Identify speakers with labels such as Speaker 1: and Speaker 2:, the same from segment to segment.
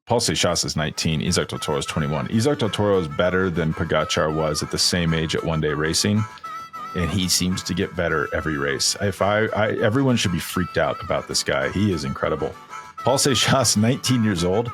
Speaker 1: Paul Seychelles is 19. Isaac del Toro is 21. Isaac del Toro is better than Pogačar was at the same age at one day racing. And he seems to get better every race. Everyone should be freaked out about this guy. He is incredible. Paul Seychelles, 19 years old.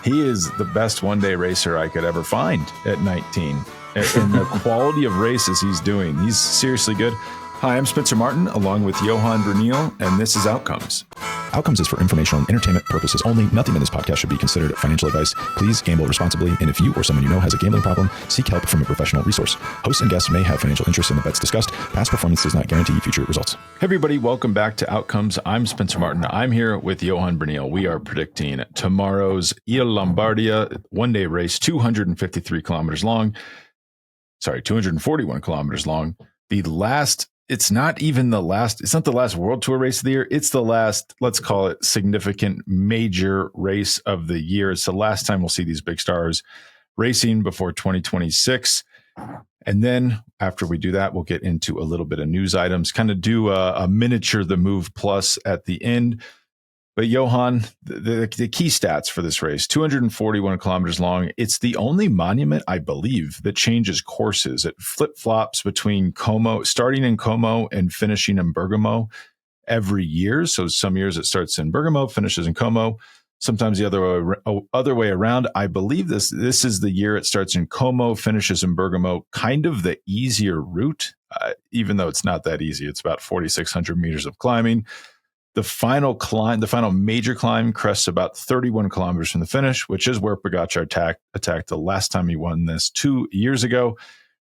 Speaker 1: He is the best one-day racer I could ever find at 19. And the quality of races he's doing, he's seriously good. Hi, I'm Spencer Martin, along with Johan Bruyneel, and this is Outcomes.
Speaker 2: Outcomes is for informational and entertainment purposes only. Nothing in this podcast should be considered financial advice. Please gamble responsibly, and if you or someone you know has a gambling problem, seek help from a professional resource. Hosts and guests may have financial interest in the bets discussed. Past performance does not guarantee future results.
Speaker 1: Hey everybody, welcome back to Outcomes. I'm Spencer Martin. I'm here with Johan Bruyneel. We are predicting tomorrow's Lombardia one-day race, 253 kilometers long. 241 kilometers long. It's not the last World Tour race of the year. It's the last, let's call it, significant major race of the year. It's the last time we'll see these big stars racing before 2026. And then after we do that, we'll get into a little bit of news items, kind of do a miniature The Move Plus at the end. But Johan, the key stats for this race, 241 kilometers long. It's the only monument, I believe, that changes courses. It flip-flops between starting in Como and finishing in Bergamo every year. So some years it starts in Bergamo, finishes in Como. Sometimes the other way around. I believe this is the year it starts in Como, finishes in Bergamo, kind of the easier route, even though it's not that easy. It's about 4,600 meters of climbing. The final major climb crests about 31 kilometers from the finish, which is where Pogačar attacked the last time he won this 2 years ago.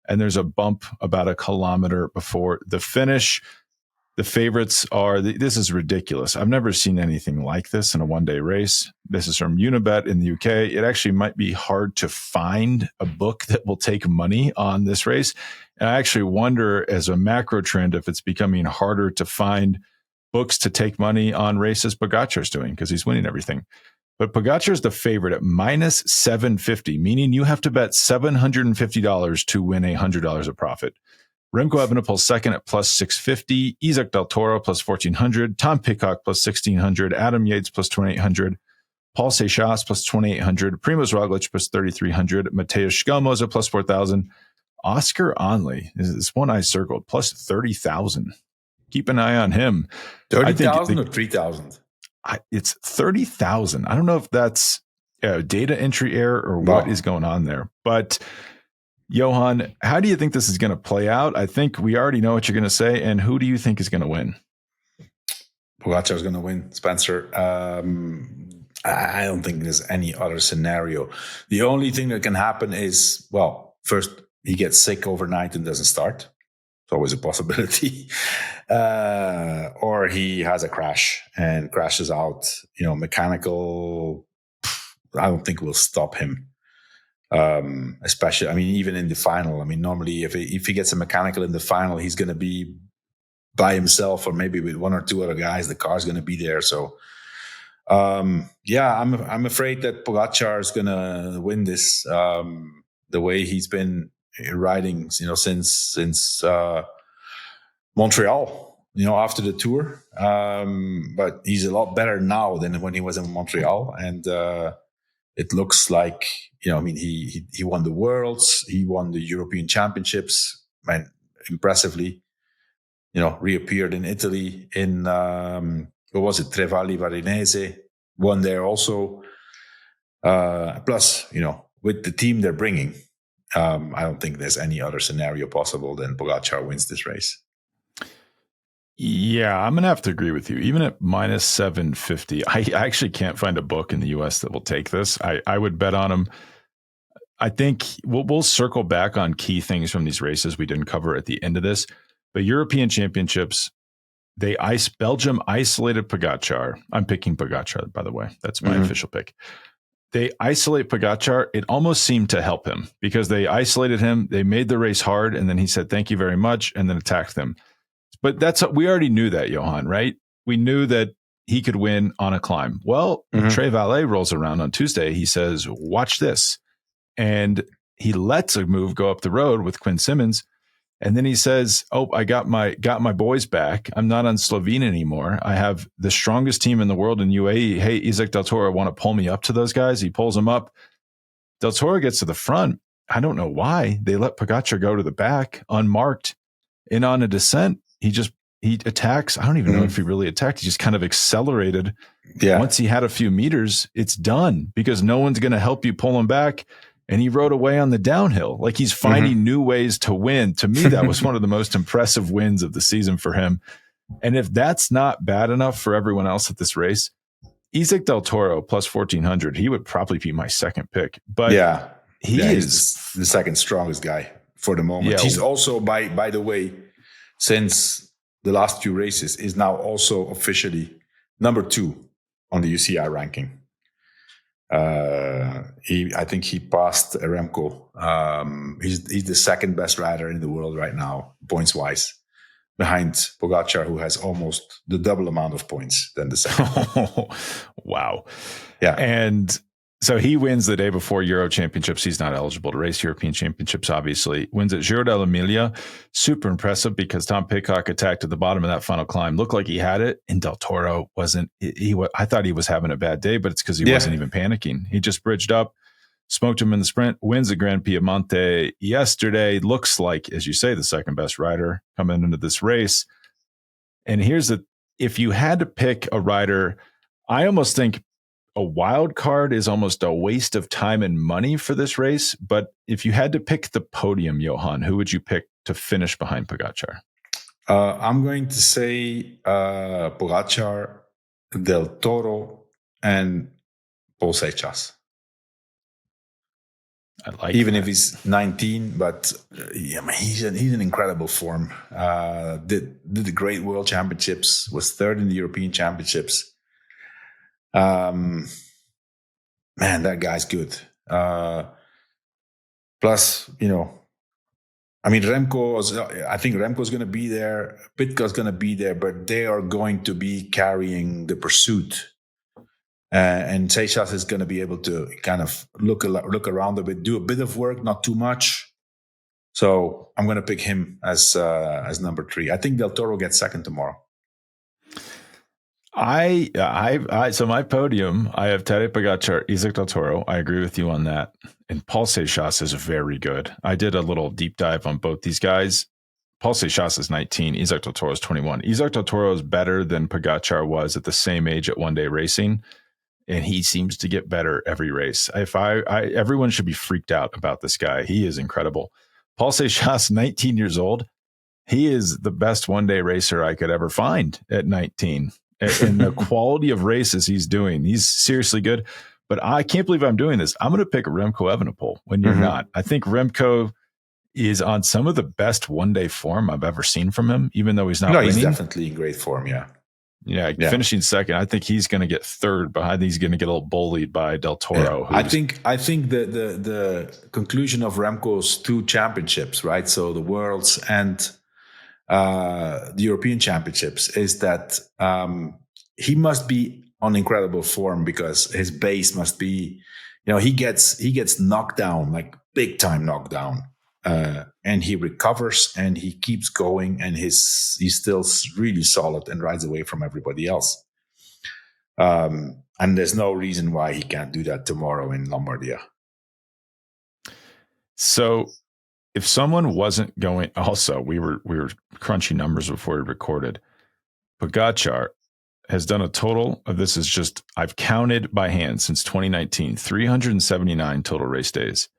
Speaker 1: And there's a bump about a kilometer before the finish. The favorites are, this is ridiculous. I've never seen anything like this in a one-day race. This is from Unibet in the UK. It actually might be hard to find a book that will take money on this race. And I actually wonder, as a macro trend, if it's becoming harder to find books to take money on races Pogačar's doing, because he's winning everything. But Pogačar's the favorite at minus 750, meaning you have to bet $750 to win $100 of profit. Remco Evenepoel second at plus 650, Isaac del Toro plus 1400, Tom Pidcock plus 1600, Adam Yates plus 2800, Paul Seychelles plus 2800, Primož Roglič plus 3300, Mateusz Skelmoza plus 4000, Oscar Onley is one I circled plus 30,000. Keep an eye on him.
Speaker 3: 30,000 or 3,000?
Speaker 1: It's 30,000. I don't know if that's data entry error or what is going on there. But Johan, how do you think this is going to play out? I think we already know what you're going to say. And who do you think is going to win?
Speaker 3: Pogačar is going to win, Spencer. I don't think there's any other scenario. The only thing that can happen is, first, he gets sick overnight and doesn't start. It's always a possibility. Or he has a crash and crashes out. Mechanical, I don't think will stop him. Especially, even in the final. Normally if he gets a mechanical in the final, he's going to be by himself or maybe with one or two other guys. The car's going to be there. So, I'm afraid that Pogačar is going to win this the way he's been riding, since Montreal, after the tour. But he's a lot better now than when he was in Montreal. And it looks like, he won the Worlds, he won the European Championships, and impressively, reappeared in Italy in, Tre Valli Varesine, won there also. Plus, with the team they're bringing, I don't think there's any other scenario possible than Pogačar wins this race.
Speaker 1: Yeah, I'm going to have to agree with you. Even at minus 750, I actually can't find a book in the U.S. that will take this. I would bet on him. I think we'll circle back on key things from these races we didn't cover at the end of this. The European Championships, Belgium isolated Pogačar. I'm picking Pogačar, by the way. That's my official pick. They isolate Pogačar. It almost seemed to help him because they isolated him. They made the race hard, and then he said, "Thank you very much," and then attacked them. But we already knew that, Johan, right? We knew that he could win on a climb. Well, Tre Valli rolls around on Tuesday. He says, "Watch this," and he lets a move go up the road with Quinn Simmons. And then he says, "Oh, I got my boys back. I'm not on Slovene anymore. I have the strongest team in the world in UAE. Hey, Isaac del Toro, want to pull me up to those guys?" He pulls them up. Del Toro gets to the front. I don't know why they let Pogačar go to the back unmarked, and on a descent, he attacks. I don't even know if he really attacked. He just kind of accelerated.
Speaker 3: Yeah.
Speaker 1: Once he had a few meters, it's done because no one's going to help you pull him back. And he rode away on the downhill. Like he's finding new ways to win. To me, that was one of the most impressive wins of the season for him. And if that's not bad enough for everyone else at this race, Isaac del Toro plus 1,400, he would probably be my second pick. But he is
Speaker 3: the second strongest guy for the moment. He's also, by the way, since the last few races, is now also officially number 2 on the UCI ranking. I think he passed Remco. He's the second best rider in the world right now, points wise, behind Pogačar, who has almost the double amount of points than the second.
Speaker 1: Wow.
Speaker 3: Yeah.
Speaker 1: And so he wins the day before Euro Championships. He's not eligible to race European Championships, obviously. Wins at Giro dell'Emilia. Super impressive because Tom Pidcock attacked at the bottom of that final climb. Looked like he had it, and Del Toro wasn't. I thought he was having a bad day, but it's because he wasn't even panicking. He just bridged up, smoked him in the sprint, wins the Grand Piemonte yesterday. Looks like, as you say, the second best rider coming into this race. And if you had to pick a rider, I almost think a wild card is almost a waste of time and money for this race. But if you had to pick the podium, Johan, who would you pick to finish behind Pogačar?
Speaker 3: I'm going to say Pogačar, Del Toro, and Paul Seixas.
Speaker 1: I like
Speaker 3: even
Speaker 1: that.
Speaker 3: if he's 19, but he's in incredible form. Did the great World Championships, was third in the European Championships. Man, that guy's good. Plus, I think Remco's going to be there. Pidcock's going to be there, but they are going to be carrying the pursuit. And Seixas is going to be able to kind of look around a bit, do a bit of work, not too much. So I'm going to pick him as number 3. I think Del Toro gets second tomorrow.
Speaker 1: So my podium, I have Tadej Pogačar, Isaac del Toro. I agree with you on that. And Paul Seixas is very good. I did a little deep dive on both these guys. Paul Seixas is 19. Isaac del Toro is 21. Isaac del Toro is better than Pogačar was at the same age at one day racing. And he seems to get better every race. Everyone should be freaked out about this guy. He is incredible. Paul Seixas, 19 years old. He is the best one-day racer I could ever find at 19. And the quality of races he's doing, he's seriously good. But I can't believe I'm doing this. I'm going to pick Remco Evenepoel when you're not. I think Remco is on some of the best one-day form I've ever seen from him, even though he's not winning.
Speaker 3: He's definitely in great form, yeah.
Speaker 1: Yeah, finishing second. I think he's going to get third behind. He's going to get a little bullied by Del Toro.
Speaker 3: Yeah. I think the conclusion of Remco's 2 championships, right? So the Worlds and the European Championships, is that he must be on incredible form because his base must be, he gets knocked down, like big time knocked down. And he recovers and he keeps going, and he's still really solid and rides away from everybody else. And there's no reason why he can't do that tomorrow in Lombardia.
Speaker 1: So if someone wasn't going, also we were crunching numbers before we recorded. Pogačar has done a total of, this is just, I've counted by hand since 2019, 379 total race days.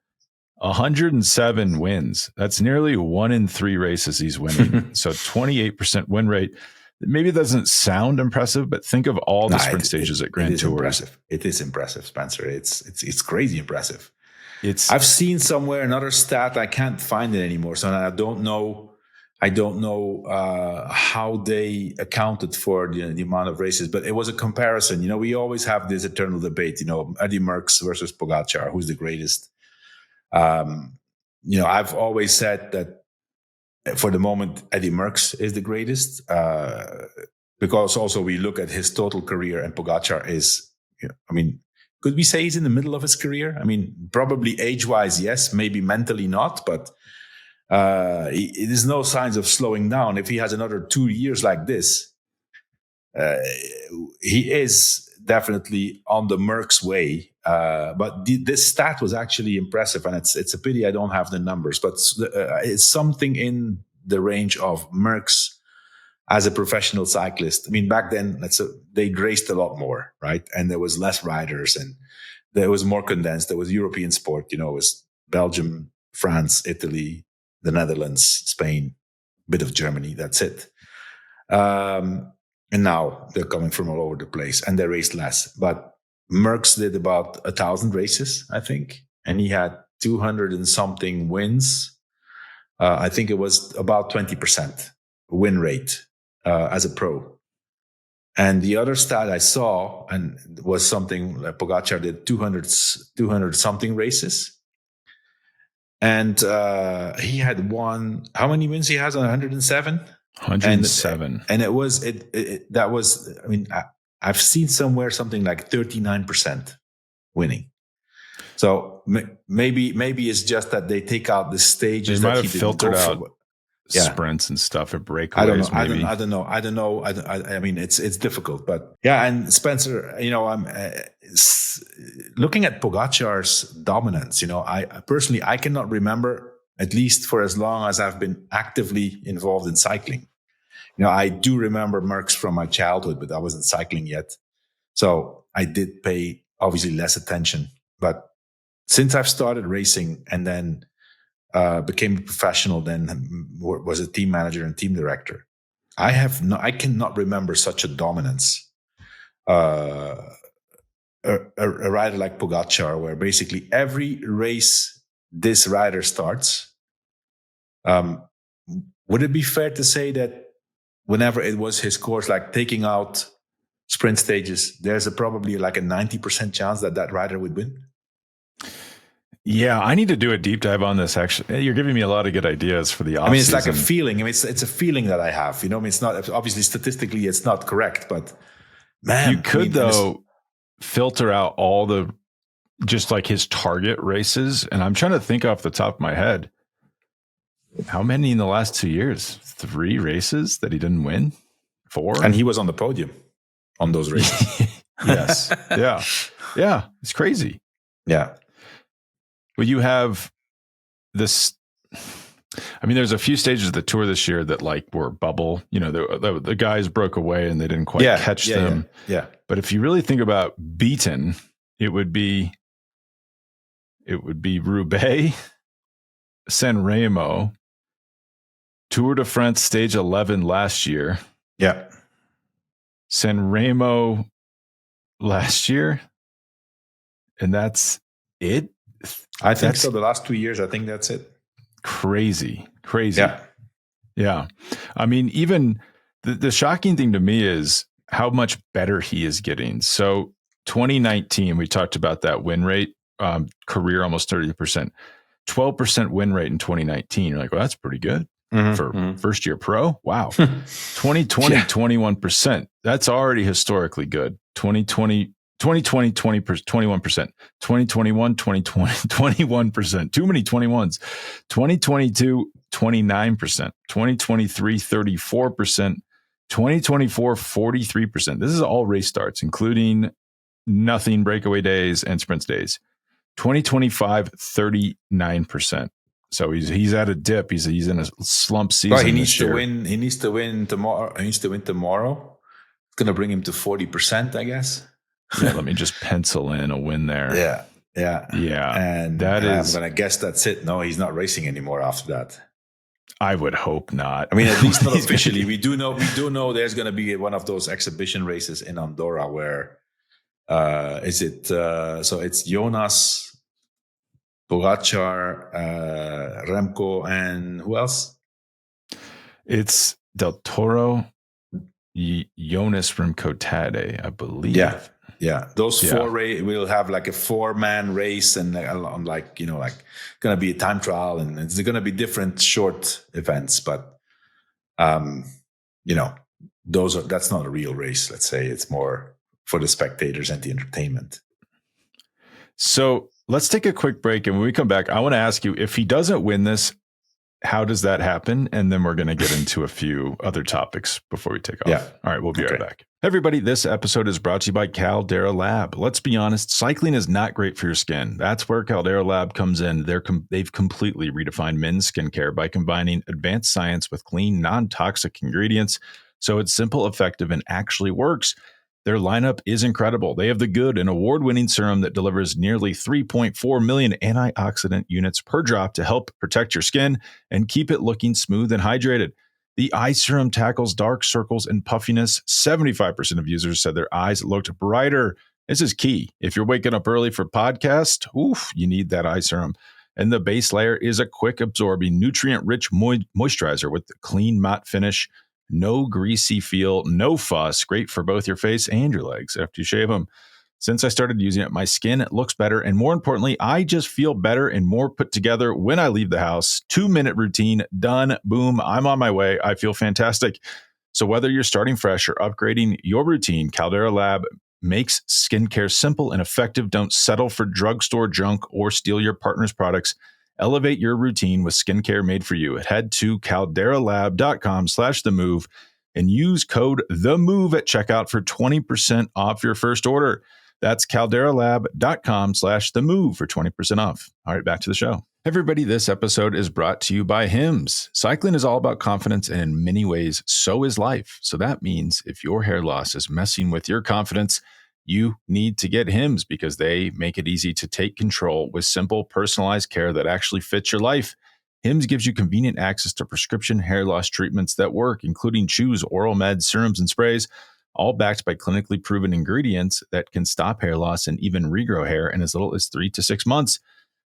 Speaker 1: 107 wins. That's nearly 1 in 3 races he's winning. So 28% win rate. Maybe it doesn't sound impressive, but think of all the sprint stages at Grand Tours.
Speaker 3: Impressive. It is impressive, Spencer. It's crazy impressive. I've seen somewhere another stat. I can't find it anymore. So I don't know how they accounted for the amount of races, but it was a comparison. We always have this eternal debate. Eddie Merckx versus Pogačar, who's the greatest. I've always said that for the moment, Eddie Merckx is the greatest, because also we look at his total career, and Pogačar is, could we say he's in the middle of his career? Probably age-wise, yes, maybe mentally not, but There's no signs of slowing down. If he has another 2 years like this, he is definitely on the Merckx way. But this stat was actually impressive, and it's a pity I don't have the numbers, but it's something in the range of Merckx as a professional cyclist. I mean, back then, they raced a lot more, right? And there was less riders, and there was more condensed. There was European sport, it was Belgium, France, Italy, the Netherlands, Spain, a bit of Germany. That's it. And now they're coming from all over the place, and they raced less. But Merckx did about 1,000 races, I think, and he had 200 and something wins. I think it was about 20% win rate as a pro. And the other stat I saw and was something like Pogačar did 200 something races. And he had won, how many wins he has on 107?
Speaker 1: 107.
Speaker 3: And it was, that was, I mean, I've seen somewhere something like 39% winning. So maybe it's just that they take out the stages.
Speaker 1: They might
Speaker 3: that
Speaker 1: have
Speaker 3: he
Speaker 1: filtered out
Speaker 3: yeah.
Speaker 1: sprints and stuff at breakaways.
Speaker 3: I don't know. I mean, it's difficult, but yeah. And Spencer, I'm looking at Pogačar's dominance. I personally, I cannot remember, at least for as long as I've been actively involved in cycling. I do remember Merckx from my childhood, but I wasn't cycling yet, so I did pay obviously less attention. But since I've started racing and then became a professional, then was a team manager and team director, I cannot remember such a dominance. A rider like Pogačar, where basically every race this rider starts, would it be fair to say that whenever it was his course, like taking out sprint stages, there's probably like a 90% chance that rider would win?
Speaker 1: Yeah, I need to do a deep dive on this. Actually, you're giving me a lot of good ideas for the off-season.
Speaker 3: I mean, it's like a feeling. I mean, it's a feeling that I have. I mean, it's not, obviously statistically it's not correct, but man,
Speaker 1: you could though filter out all the just like his target races. And I'm trying to think off the top of my head, how many in the last 2 years? 3 races that he didn't win? 4?
Speaker 3: And he was on the podium on those races.
Speaker 1: Yes. Yeah. It's crazy.
Speaker 3: Yeah.
Speaker 1: Well, you have this. I mean, there's a few stages of the tour this year that like were bubble. The guys broke away and they didn't quite catch them.
Speaker 3: Yeah.
Speaker 1: But if you really think about beaten, it would be Roubaix, San Remo, Tour de France stage 11 last year.
Speaker 3: Yeah.
Speaker 1: San Remo last year. And that's it.
Speaker 3: I think so. The last 2 years, I think that's it.
Speaker 1: Crazy.
Speaker 3: Yeah.
Speaker 1: I mean, even the shocking thing to me is how much better he is getting. So 2019, we talked about that win rate, career almost 30%, 12% win rate in 2019. You're like, well, that's pretty good for first year pro. Wow. 2020, 21%. That's already historically good. 2020, 21%, 2021, 21%, too many 21s, 2022, 29%, 2023, 34%, 2024, 43%. This is all race starts, including nothing breakaway days and sprints days. 2025, 39%. So he's at a dip. He's in a slump season.
Speaker 3: Well, he needs to win. He needs to win tomorrow. It's going to bring him to 40%, I guess.
Speaker 1: Yeah, let me just pencil in a win there.
Speaker 3: Yeah. And I'm going to guess that's it. No, he's not racing anymore after that.
Speaker 1: I would hope not.
Speaker 3: I mean, at least not officially. We do know there's going to be one of those exhibition races in Andorra where so it's Jonas, Pogačar, Remco, and who else?
Speaker 1: It's Del Toro, Jonas, Remco, Tadej, I believe.
Speaker 3: Yeah. Those 4 we'll have like a 4-man race, and like going to be a time trial, and it's going to be different short events. But that's not a real race. Let's say it's more for the spectators and the entertainment.
Speaker 1: So let's take a quick break, and when we come back, I want to ask you, if he doesn't win this, how does that happen? And then we're going to get into a few other topics before we take off.
Speaker 3: Yeah.
Speaker 1: All right, we'll be right back. Everybody, this episode is brought to you by Caldera Lab. Let's be honest, cycling is not great for your skin. That's where Caldera Lab comes in. They've completely redefined men's skincare by combining advanced science with clean, non-toxic ingredients. So it's simple, effective, and actually works. Their lineup is incredible. They have the good, an award-winning serum that delivers nearly 3.4 million antioxidant units per drop to help protect your skin and keep it looking smooth and hydrated. The eye serum tackles dark circles and puffiness. 75% of users said their eyes looked brighter. This is key. If you're waking up early for podcast, you need that eye serum. And the base layer is a quick absorbing, nutrient-rich moisturizer with the clean matte finish. No greasy feel, no fuss. Great for both your face and your legs after you shave them. Since I started using it, my skin looks better. And more importantly, I just feel better and more put together when I leave the house. 2-minute routine, done, boom, I'm on my way. I feel fantastic. So whether you're starting fresh or upgrading your routine, Caldera Lab makes skincare simple and effective. Don't settle for drugstore junk or steal your partner's products. Elevate your routine with skincare made for you. Head to calderalab.com/themove and use code THEMOVE at checkout for 20% off your first order. That's calderalab.com/themove for 20% off. All right, back to the show. Everybody, this episode is brought to you by Hims. Cycling is all about confidence, and in many ways, so is life. So that means if your hair loss is messing with your confidence, you need to get Hims because they make it easy to take control with simple, personalized care that actually fits your life. Hims gives you convenient access to prescription hair loss treatments that work, including chews, oral meds, serums, and sprays, all backed by clinically proven ingredients that can stop hair loss and even regrow hair in as little as 3 to 6 months.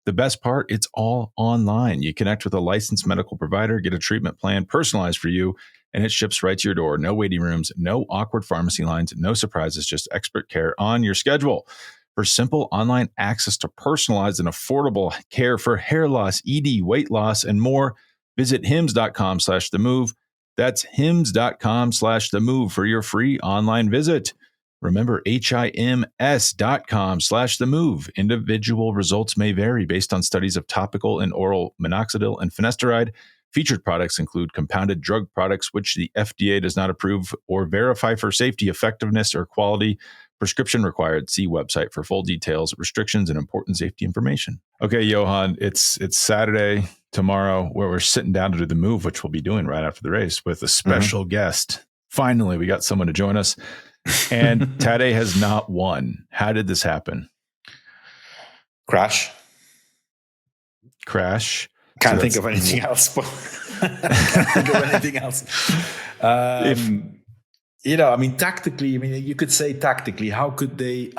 Speaker 1: The best part, it's all online. You connect with a licensed medical provider, get a treatment plan personalized for you, and it ships right to your door. No waiting rooms, no awkward pharmacy lines, no surprises, just expert care on your schedule. For simple online access to personalized and affordable care for hair loss, ED, weight loss, and more, visit hims.com/themove. That's hims.com/themove for your free online visit. Remember, HIMS.com/themove. Individual results may vary based on studies of topical and oral minoxidil and finasteride. Featured products include compounded drug products, which the FDA does not approve or verify for safety, effectiveness, or quality. Prescription required. See website for full details, restrictions, and important safety information. Okay, Johan, it's Saturday tomorrow where we're sitting down to do the move, which we'll be doing right after the race with a special guest. Finally, we got someone to join us. And Tadej has not won. How did this happen?
Speaker 3: Crash. Can't think of anything else. Tactically, you could say tactically, how could they,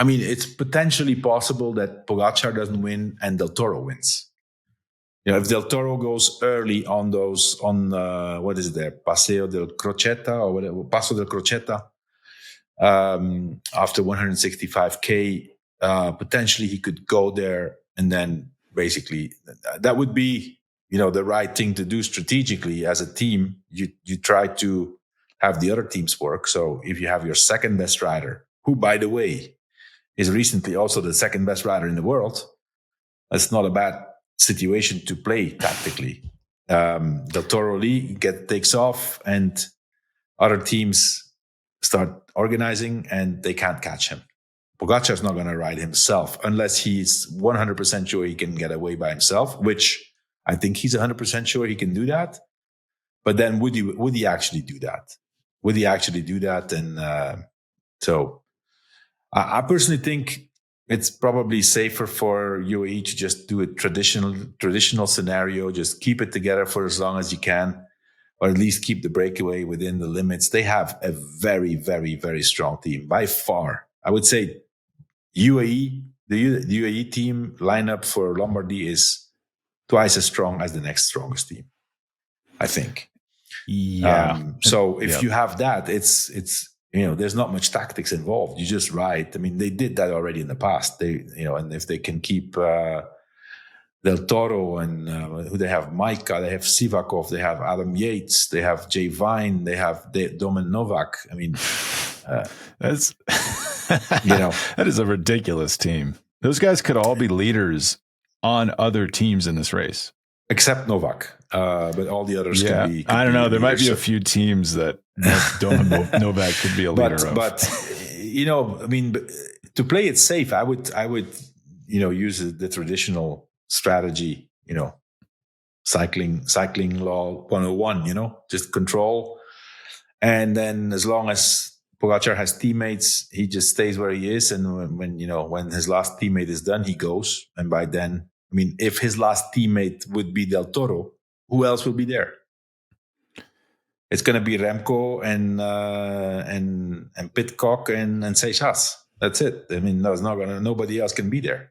Speaker 3: it's potentially possible that Pogačar doesn't win and Del Toro wins. If Del Toro goes early on what is it there? Paseo del Crocetta or whatever, Paso del Crocetta, after 165K, potentially he could go there. And then basically that would be, the right thing to do strategically as a team. You try to have the other teams work. So if you have your second best rider, who, by the way, is recently also the second best rider in the world, that's not a bad situation to play tactically. Del Toro takes off and other teams start organizing and they can't catch him. Pogačar's not going to ride himself unless he's 100% sure he can get away by himself, which I think he's 100% sure he can do that. But then would he actually do that? And so I personally think it's probably safer for UAE to just do a traditional scenario, just keep it together for as long as you can, or at least keep the breakaway within the limits. They have a very, very, very strong team. By far, I would say UAE, the UAE team lineup for Lombardy is twice as strong as the next strongest team, I think.
Speaker 1: Yeah.
Speaker 3: So if you have that, it's there's not much tactics involved. You just ride. They did that already in the past. And if they can keep Del Toro and who they have, Majka, they have Sivakov, they have Adam Yates, they have Jay Vine, they have Domen Novak.
Speaker 1: That's that is a ridiculous team. Those guys could all be leaders on other teams in this race.
Speaker 3: Except Novak, but all the others can be.
Speaker 1: I don't know. There might be a few teams that don't have Novak could be a leader of.
Speaker 3: But I mean, to play it safe, I would use the traditional strategy. Cycling law 101. Just control, and then as long as Pogačar has teammates, he just stays where he is, and when his last teammate is done, he goes, and by then. I mean, if his last teammate would be Del Toro, who else will be there? It's going to be Remco and Pidcock and Seixas. That's it. I mean, nobody else can be there.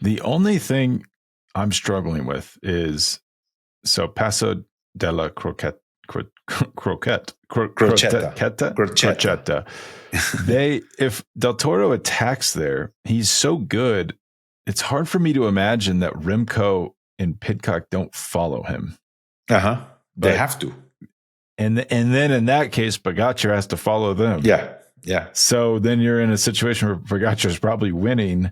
Speaker 1: The only thing I'm struggling with is Paso de la Croqueta. If Del Toro attacks there, he's so good. It's hard for me to imagine that Remco and Pidcock don't follow him.
Speaker 3: They have to.
Speaker 1: And then in that case, Pogačar has to follow them.
Speaker 3: Yeah.
Speaker 1: So then you're in a situation where Pogačar is probably winning.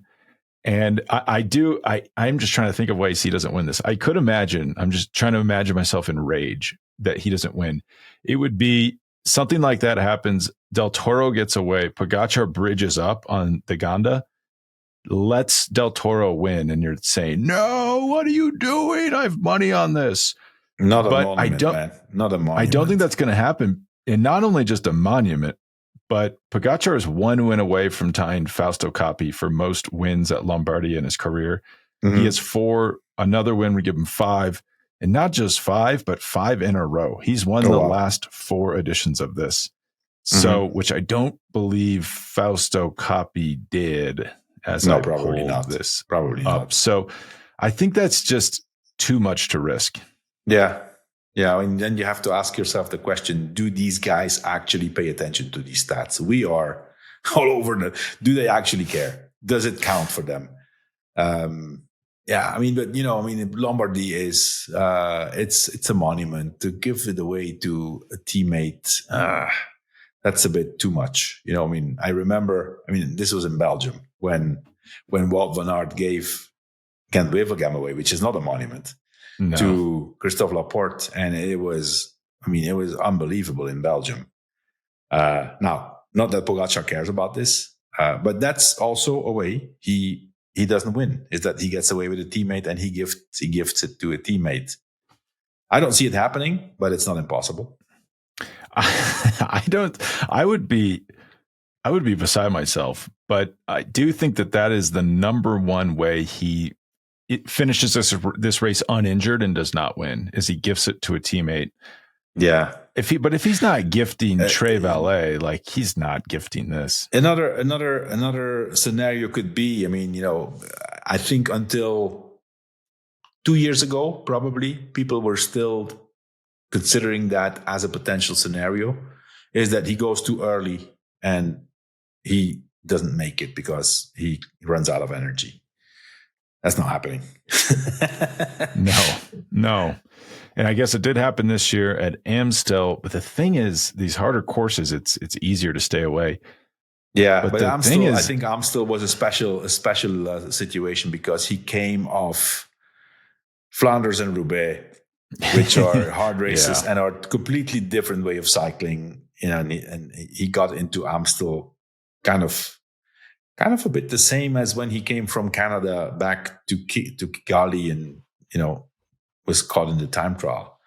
Speaker 1: And I'm just trying to think of ways he doesn't win this. I could imagine, I'm just trying to imagine myself in rage that he doesn't win. It would be something like that happens. Del Toro gets away. Pogačar bridges up on the Ganda. Lets Del Toro win, and you're saying, "No, what are you doing? I have money on this."
Speaker 3: Not a monument, man. Not a monument.
Speaker 1: I don't think that's going to happen. And not only just a monument, but Pogačar is one win away from tying Fausto Coppi for most wins at Lombardia in his career. Mm-hmm. He has 4. Another win would give him 5, and not just 5, but 5 in a row. He's won the last 4 editions of this. So, which I don't believe Fausto Coppi did.
Speaker 3: Probably not.
Speaker 1: So I think that's just too much to risk.
Speaker 3: Yeah. And then you have to ask yourself the question, do these guys actually pay attention to these stats? We are all over do they actually care? Does it count for them? Lombardy is, it's a monument. To give it away to a teammate, that's a bit too much. I remember, this was in Belgium when Wout van Aert gave Kent Wevelgem away, which is not a monument, to Christophe Laporte. And it was unbelievable in Belgium. Now, not that Pogačar cares about this, but that's also a way he doesn't win, is that he gets away with a teammate and he gifts it to a teammate. I don't see it happening, but it's not impossible.
Speaker 1: I would be beside myself, but I do think that is the number one way he finishes this race uninjured and does not win, is he gifts it to a teammate.
Speaker 3: Yeah.
Speaker 1: If he's not gifting Tre Valli, like he's not gifting this.
Speaker 3: Another scenario could be, I think until 2 years ago, probably people were still considering that as a potential scenario, is that he goes too early and he doesn't make it because he runs out of energy. That's not happening.
Speaker 1: No. And I guess it did happen this year at Amstel. But the thing is, these harder courses, it's easier to stay away.
Speaker 3: Yeah, but Amstel, I think Amstel was a special situation because he came off Flanders and Roubaix, which are hard races and are a completely different way of cycling. And he got into Amstel kind of a bit the same as when he came from Canada back to Kigali and, was caught in the time trial.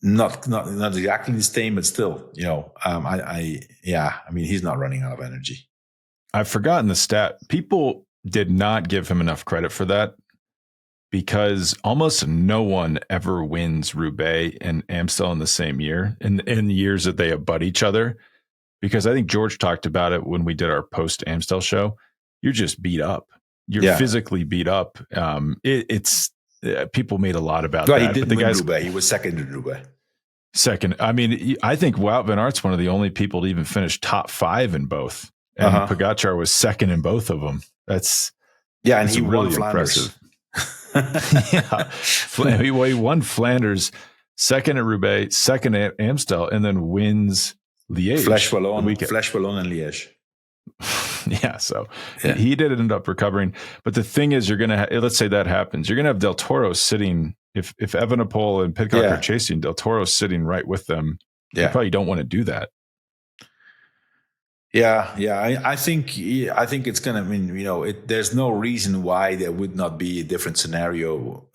Speaker 3: Not exactly the same, but still, he's not running out of energy.
Speaker 1: I've forgotten the stat. People did not give him enough credit for that because almost no one ever wins Roubaix and Amstel in the same year, in years that they abut each other. Because I think George talked about it when we did our post Amstel show. You're just beat up. You're physically beat up. It's people made a lot about that.
Speaker 3: He didn't win Roubaix. He was second in Roubaix.
Speaker 1: Second. I think Wout van Aert's one of the only people to even finish top 5 in both. And Pogačar was second in both of them.
Speaker 3: And he really won impressive.
Speaker 1: He won Flanders, second at Roubaix, second at Amstel, and then wins Liège.
Speaker 3: Flèche Wallonne and Liège.
Speaker 1: Yeah, so he did end up recovering. But the thing is, you're going to let's say that happens. You're going to have Del Toro sitting, if Evenepoel and Pidcock are chasing, Del Toro sitting right with them. You probably don't want to do that.
Speaker 3: Yeah. I think it's going to, I mean, you know, there's no reason why there would not be a different scenario.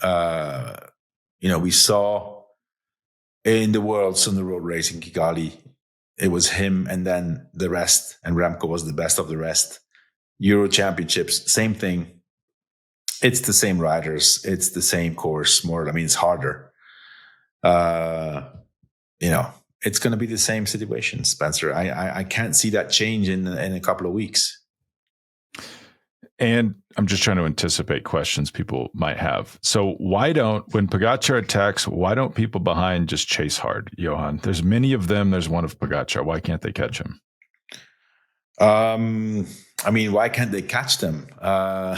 Speaker 3: You know, we saw in the Worlds on the road race in Kigali, it was him and then the rest, and Remco was the best of the rest. Euro Championships, same thing. It's the same riders. It's the same course. I mean, it's harder. You know, it's going to be the same situation, Spencer. I can't see that change in a couple of weeks.
Speaker 1: And I'm just trying to anticipate questions people might have. So when Pogačar attacks, why don't people behind just chase hard, Johan? There's many of them. There's one of Pogačar. Why can't they catch him?
Speaker 3: I mean, why can't they catch them? I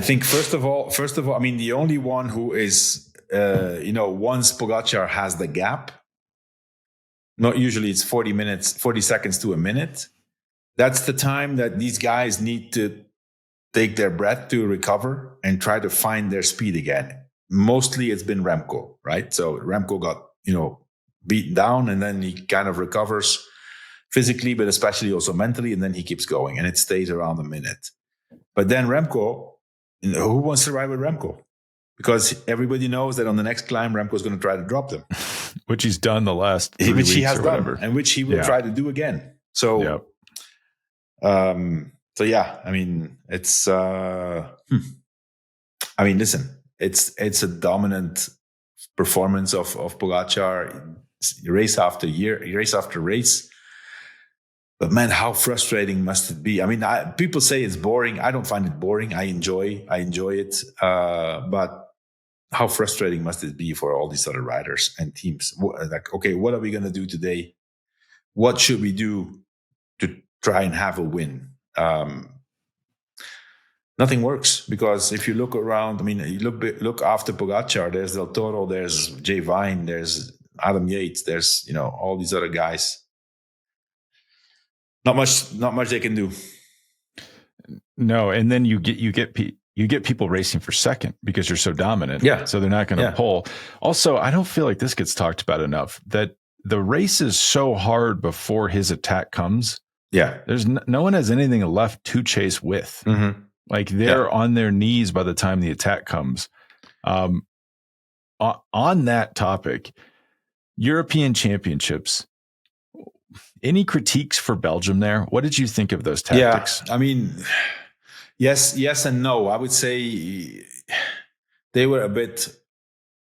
Speaker 3: think first of all, I mean, the only one who is, you know, once Pogačar has the gap, not usually it's 40 seconds to a minute. That's the time that these guys need to take their breath to recover and try to find their speed again. Mostly it's been Remco, right? So Remco got, you know, beaten down and then he kind of recovers physically, but especially also mentally, and then he keeps going and it stays around a minute. But then Remco, you know, who wants to ride with Remco? Because everybody knows that on the next climb, Remco is going to try to drop them.
Speaker 1: Which he's done the last 3 weeks
Speaker 3: he has
Speaker 1: or
Speaker 3: done,
Speaker 1: whatever.
Speaker 3: And which he will try to do again. So, so yeah, I mean, it's, I mean, listen, it's a dominant performance of Pogačar race after race. But man, how frustrating must it be? I mean, people say it's boring. I don't find it boring. I enjoy it. But how frustrating must it be for all these other riders and teams? Like, okay, what are we going to do today? What should we do to try and have a win? Nothing works, because if you look around, I mean, you look after Pogačar, there's Del Toro, there's Jay Vine, there's Adam Yates, there's, you know, all these other guys. Not much they can do.
Speaker 1: No, and then you get people racing for second because you're so dominant.
Speaker 3: Yeah.
Speaker 1: So they're not going to pull. Also, I don't feel like this gets talked about enough, that the race is so hard before his attack comes.
Speaker 3: Yeah.
Speaker 1: There's no one has anything left to chase with.
Speaker 3: Mm-hmm.
Speaker 1: Like they're on their knees by the time the attack comes. On that topic, European Championships, any critiques for Belgium there? What did you think of those tactics?
Speaker 3: Yeah, I mean, yes and no. I would say they were a bit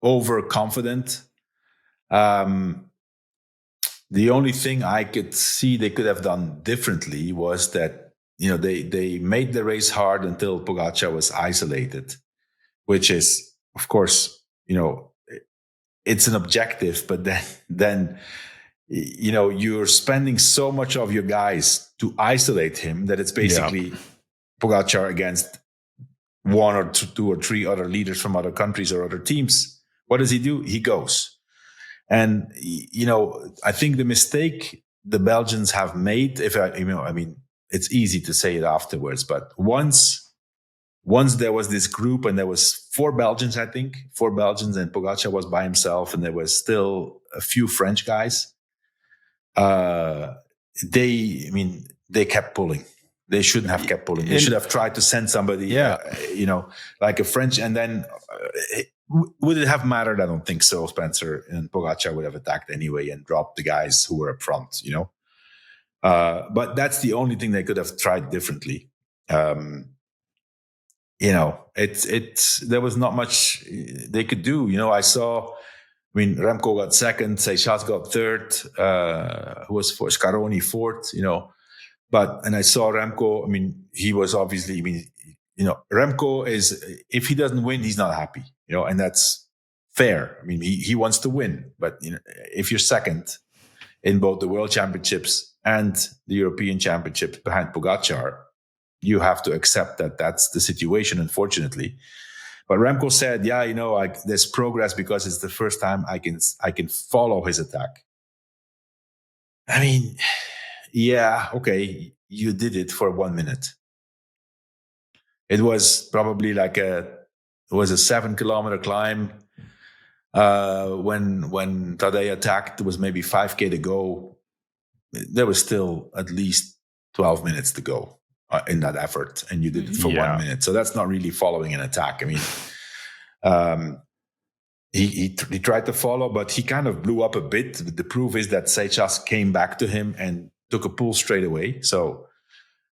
Speaker 3: overconfident. The only thing I could see they could have done differently was that, you know, they made the race hard until Pogačar was isolated, which is, of course, you know, it's an objective, but then you know, you're spending so much of your guys to isolate him that it's basically Pogačar against one or two or three other leaders from other countries or other teams. What does he do? He goes. And, you know, I think the mistake the Belgians have made, I mean, it's easy to say it afterwards, but once there was this group and there was 4 Belgians, I think, 4 Belgians, and Pogačar was by himself and there was still a few French guys. They kept pulling. They shouldn't have kept pulling. They should have tried to send somebody, you know, like a French. And then would it have mattered? I don't think so. Spencer and Pogačar would have attacked anyway and dropped the guys who were up front, you know. But that's the only thing they could have tried differently. You know, there was not much they could do. You know, Remco got second, Seychelles got third, who was for Scaroni fourth, you know. And I saw Remco, I mean, he was obviously, I mean, you know, Remco is, if he doesn't win, he's not happy, you know, and that's fair. I mean, he wants to win, but you know, if you're second in both the World Championships and the European Championships behind Pogačar, you have to accept that that's the situation, unfortunately. But Remco said, yeah, you know, there's progress because it's the first time I can follow his attack. I mean, yeah, okay. you did it for 1 minute. It was probably like a 7-kilometer climb. When Tadej attacked, there was maybe 5K to go. There was still at least 12 minutes to go in that effort, and you did it for 1 minute. So that's not really following an attack. I mean, he tried to follow, but he kind of blew up a bit. The proof is that Seixas came back to him and took a pull straight away. So,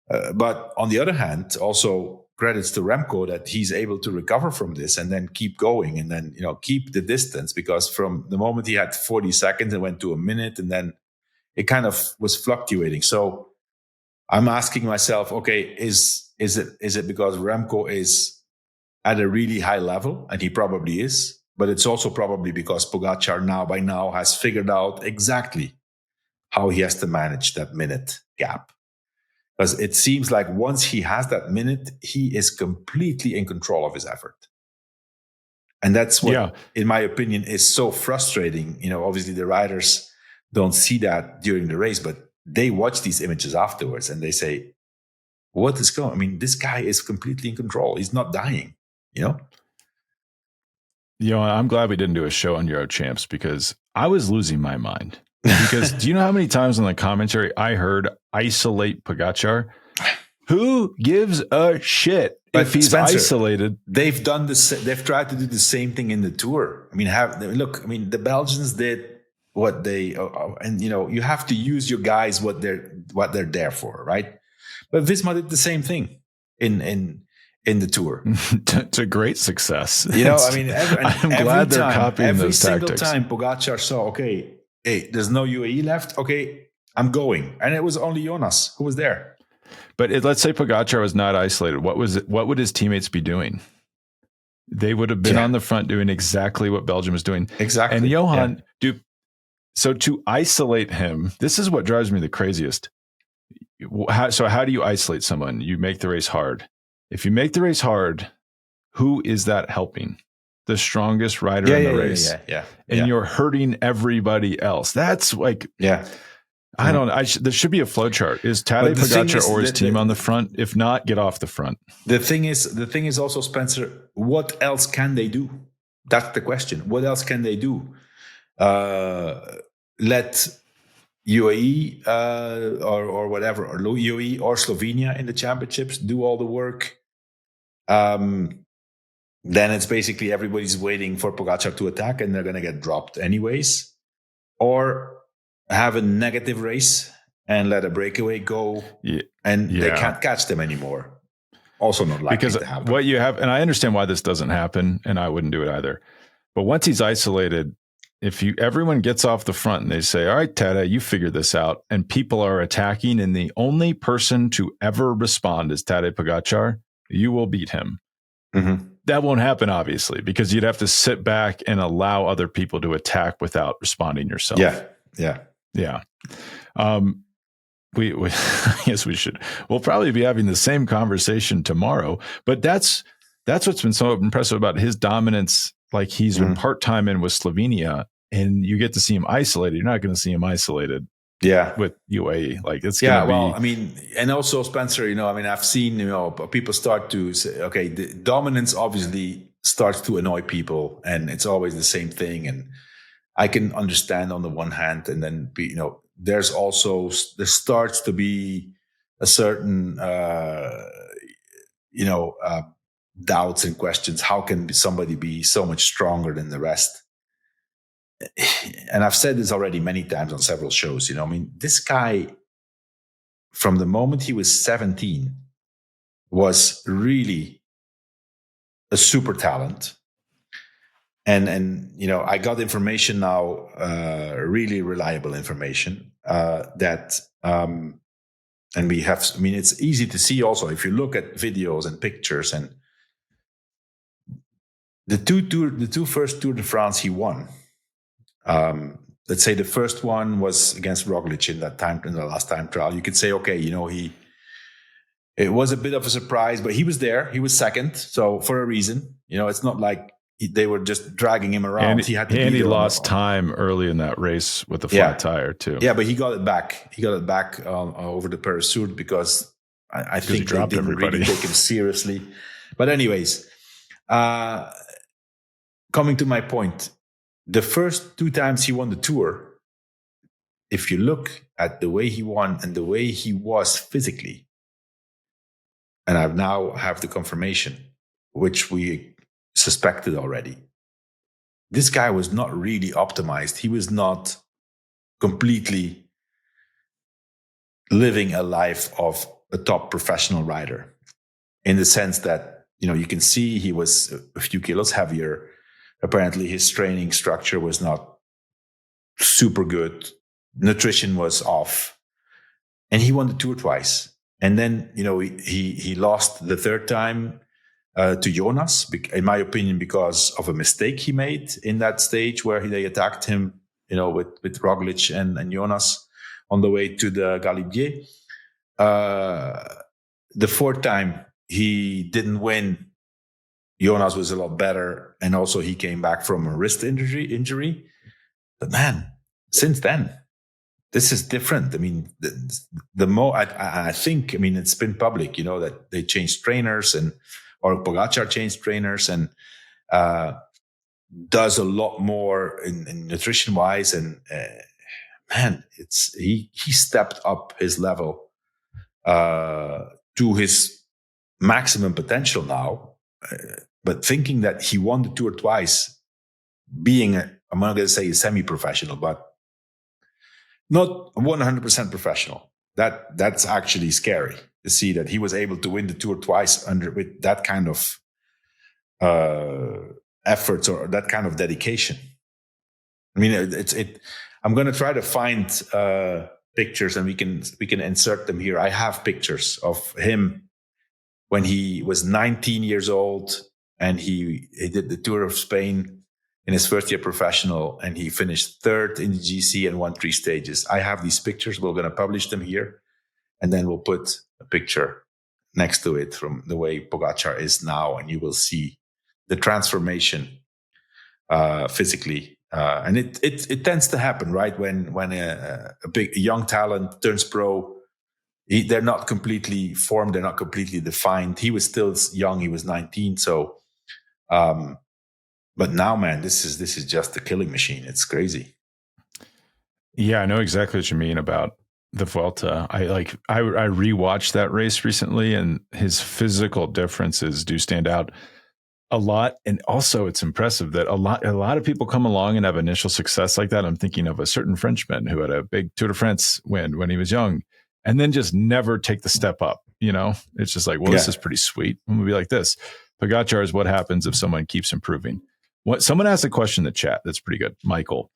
Speaker 3: but on the other hand, also credits to Remco that he's able to recover from this and then keep going and then, keep the distance, because from the moment he had 40 seconds, it went to a minute, and then it kind of was fluctuating. So I'm asking myself, okay, is it because Remco is at a really high level, and he probably is, but it's also probably because Pogačar by now has figured out exactly how he has to manage that minute gap. Because it seems like once he has that minute, he is completely in control of his effort. And that's what, in my opinion, is so frustrating. Obviously the riders don't see that during the race, but they watch these images afterwards and they say, what is going on? I mean, this guy is completely in control. He's not dying,
Speaker 1: I'm glad we didn't do a show on Euro Champs, because I was losing my mind. Because do you know how many times in the commentary I heard isolate Pogačar? Who gives a shit if he's isolated?
Speaker 3: They've done this. They've tried to do the same thing in the Tour. I mean, the Belgians did what they, and you have to use your guys what they're there for, right? But Visma did the same thing in the Tour.
Speaker 1: To great success.
Speaker 3: I'm
Speaker 1: glad they're copying those tactics.
Speaker 3: Every single time Pogačar saw, okay, hey, there's no UAE left. Okay, I'm going. And it was only Jonas who was there.
Speaker 1: But let's say Pogačar was not isolated. What would his teammates be doing? They would have been on the front doing exactly what Belgium was doing.
Speaker 3: Exactly.
Speaker 1: And Johan, so to isolate him, this is what drives me the craziest. So how do you isolate someone? You make the race hard. If you make the race hard, who is that helping? The strongest rider in the race. And you're hurting everybody else. That's like, I don't know. There should be a flow chart. Is Tadej Pogačar or his team on the front? If not, get off the front.
Speaker 3: The thing is also, Spencer, what else can they do? That's the question. What else can they do? Let UAE or whatever, or UAE or Slovenia in the championships do all the work. Then it's basically everybody's waiting for Pogačar to attack, and they're going to get dropped anyways. Or have a negative race and let a breakaway go, and they can't catch them anymore. Also not likely to happen.
Speaker 1: What you have, and I understand why this doesn't happen, and I wouldn't do it either. But once he's isolated, if everyone gets off the front and they say, all right, Tadej, you figure this out, and people are attacking, and the only person to ever respond is Tadej Pogačar, you will beat him.
Speaker 3: Mm-hmm.
Speaker 1: That won't happen, obviously, because you'd have to sit back and allow other people to attack without responding yourself.
Speaker 3: Yeah.
Speaker 1: We I guess we should. We'll probably be having the same conversation tomorrow. But that's what's been so impressive about his dominance. Like, he's been part-time in with Slovenia, and you get to see him isolated. You're not going to see him isolated. With UAE, like it's gonna be.
Speaker 3: Well, I mean, and also Spencer, I've seen, people start to say, okay, the dominance obviously starts to annoy people, and it's always the same thing. And I can understand on the one hand, and then there starts to be a certain, doubts and questions. How can somebody be so much stronger than the rest? And I've said this already many times on several shows, this guy, from the moment he was 17, was really a super talent. And I got information now, really reliable information, that, and we have, it's easy to see also, if you look at videos and pictures, and the two first Tour de France he won. Let's say the first one was against Roglic in the last time trial. You could say, okay, it was a bit of a surprise, but he was there. He was second. So for a reason, it's not like they were just dragging him around.
Speaker 1: And he lost time early in that race with the flat tire too.
Speaker 3: Yeah, but he got it back. He got it back over the Peresur because I think they didn't really take him seriously. But anyways, coming to my point, the first 2 times he won the Tour, if you look at the way he won and the way he was physically, and I now have the confirmation, which we suspected already, this guy was not really optimized. He was not completely living a life of a top professional rider, in the sense that, you can see he was a few kilos heavier. Apparently his training structure was not super good. Nutrition was off, and he won the Tour twice. And then, he lost the third time to Jonas, in my opinion, because of a mistake he made in that stage where they attacked him, with Roglic and Jonas on the way to the Galibier. The fourth time he didn't win. Jonas was a lot better, and also he came back from a wrist injury. But man, since then, this is different. I mean, I think it's been public, that they changed trainers, or Pogačar changed trainers, and does a lot more in nutrition wise. And man, he stepped up his level to his maximum potential now. But thinking that he won the Tour twice, being I'm not going to say a semi-professional, but not 100% professional. That's actually scary to see that he was able to win the Tour twice with that kind of efforts or that kind of dedication. I mean, I'm going to try to find pictures, and we can insert them here. I have pictures of him when he was 19 years old, and he did the Tour of Spain in his first year professional, and he finished third in the GC and won 3 stages. I have these pictures. We're going to publish them here, and then we'll put a picture next to it from the way Pogačar is now, and you will see the transformation physically. And it tends to happen, right? When a young talent turns pro, they're not completely formed, they're not completely defined. He was still young; he was 19. So, but now, man, this is just a killing machine. It's crazy.
Speaker 1: Yeah, I know exactly what you mean about the Vuelta. I rewatched that race recently, and his physical differences do stand out a lot. And also it's impressive that a lot of people come along and have initial success like that. I'm thinking of a certain Frenchman who had a big Tour de France win when he was young, and then just never take the step up. It's just like, well, This is pretty sweet. I'm gonna be like this. Pogačar is what happens if someone keeps improving. Someone asked a question in the chat that's pretty good, Michael,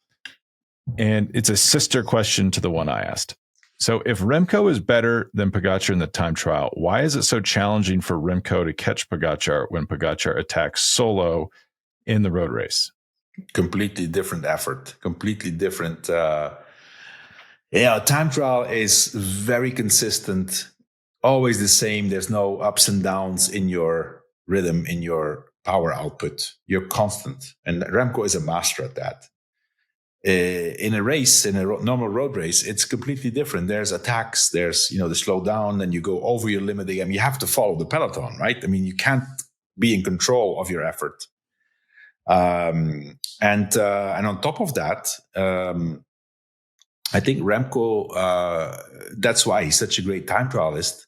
Speaker 1: and it's a sister question to the one I asked. So if Remco is better than Pogačar in the time trial, why is it so challenging for Remco to catch Pogačar when Pogačar attacks solo in the road race?
Speaker 3: Completely different effort, completely different. Time trial is very consistent, always the same. There's no ups and downs in your rhythm, in your power output. You're constant. And Remco is a master at that. In a race, in a normal road race, it's completely different. There's attacks, there's, the slow down, and you go over your limit again. You have to follow the peloton, right? I mean, you can't be in control of your effort. And on top of that, I think Remco, that's why he's such a great time trialist,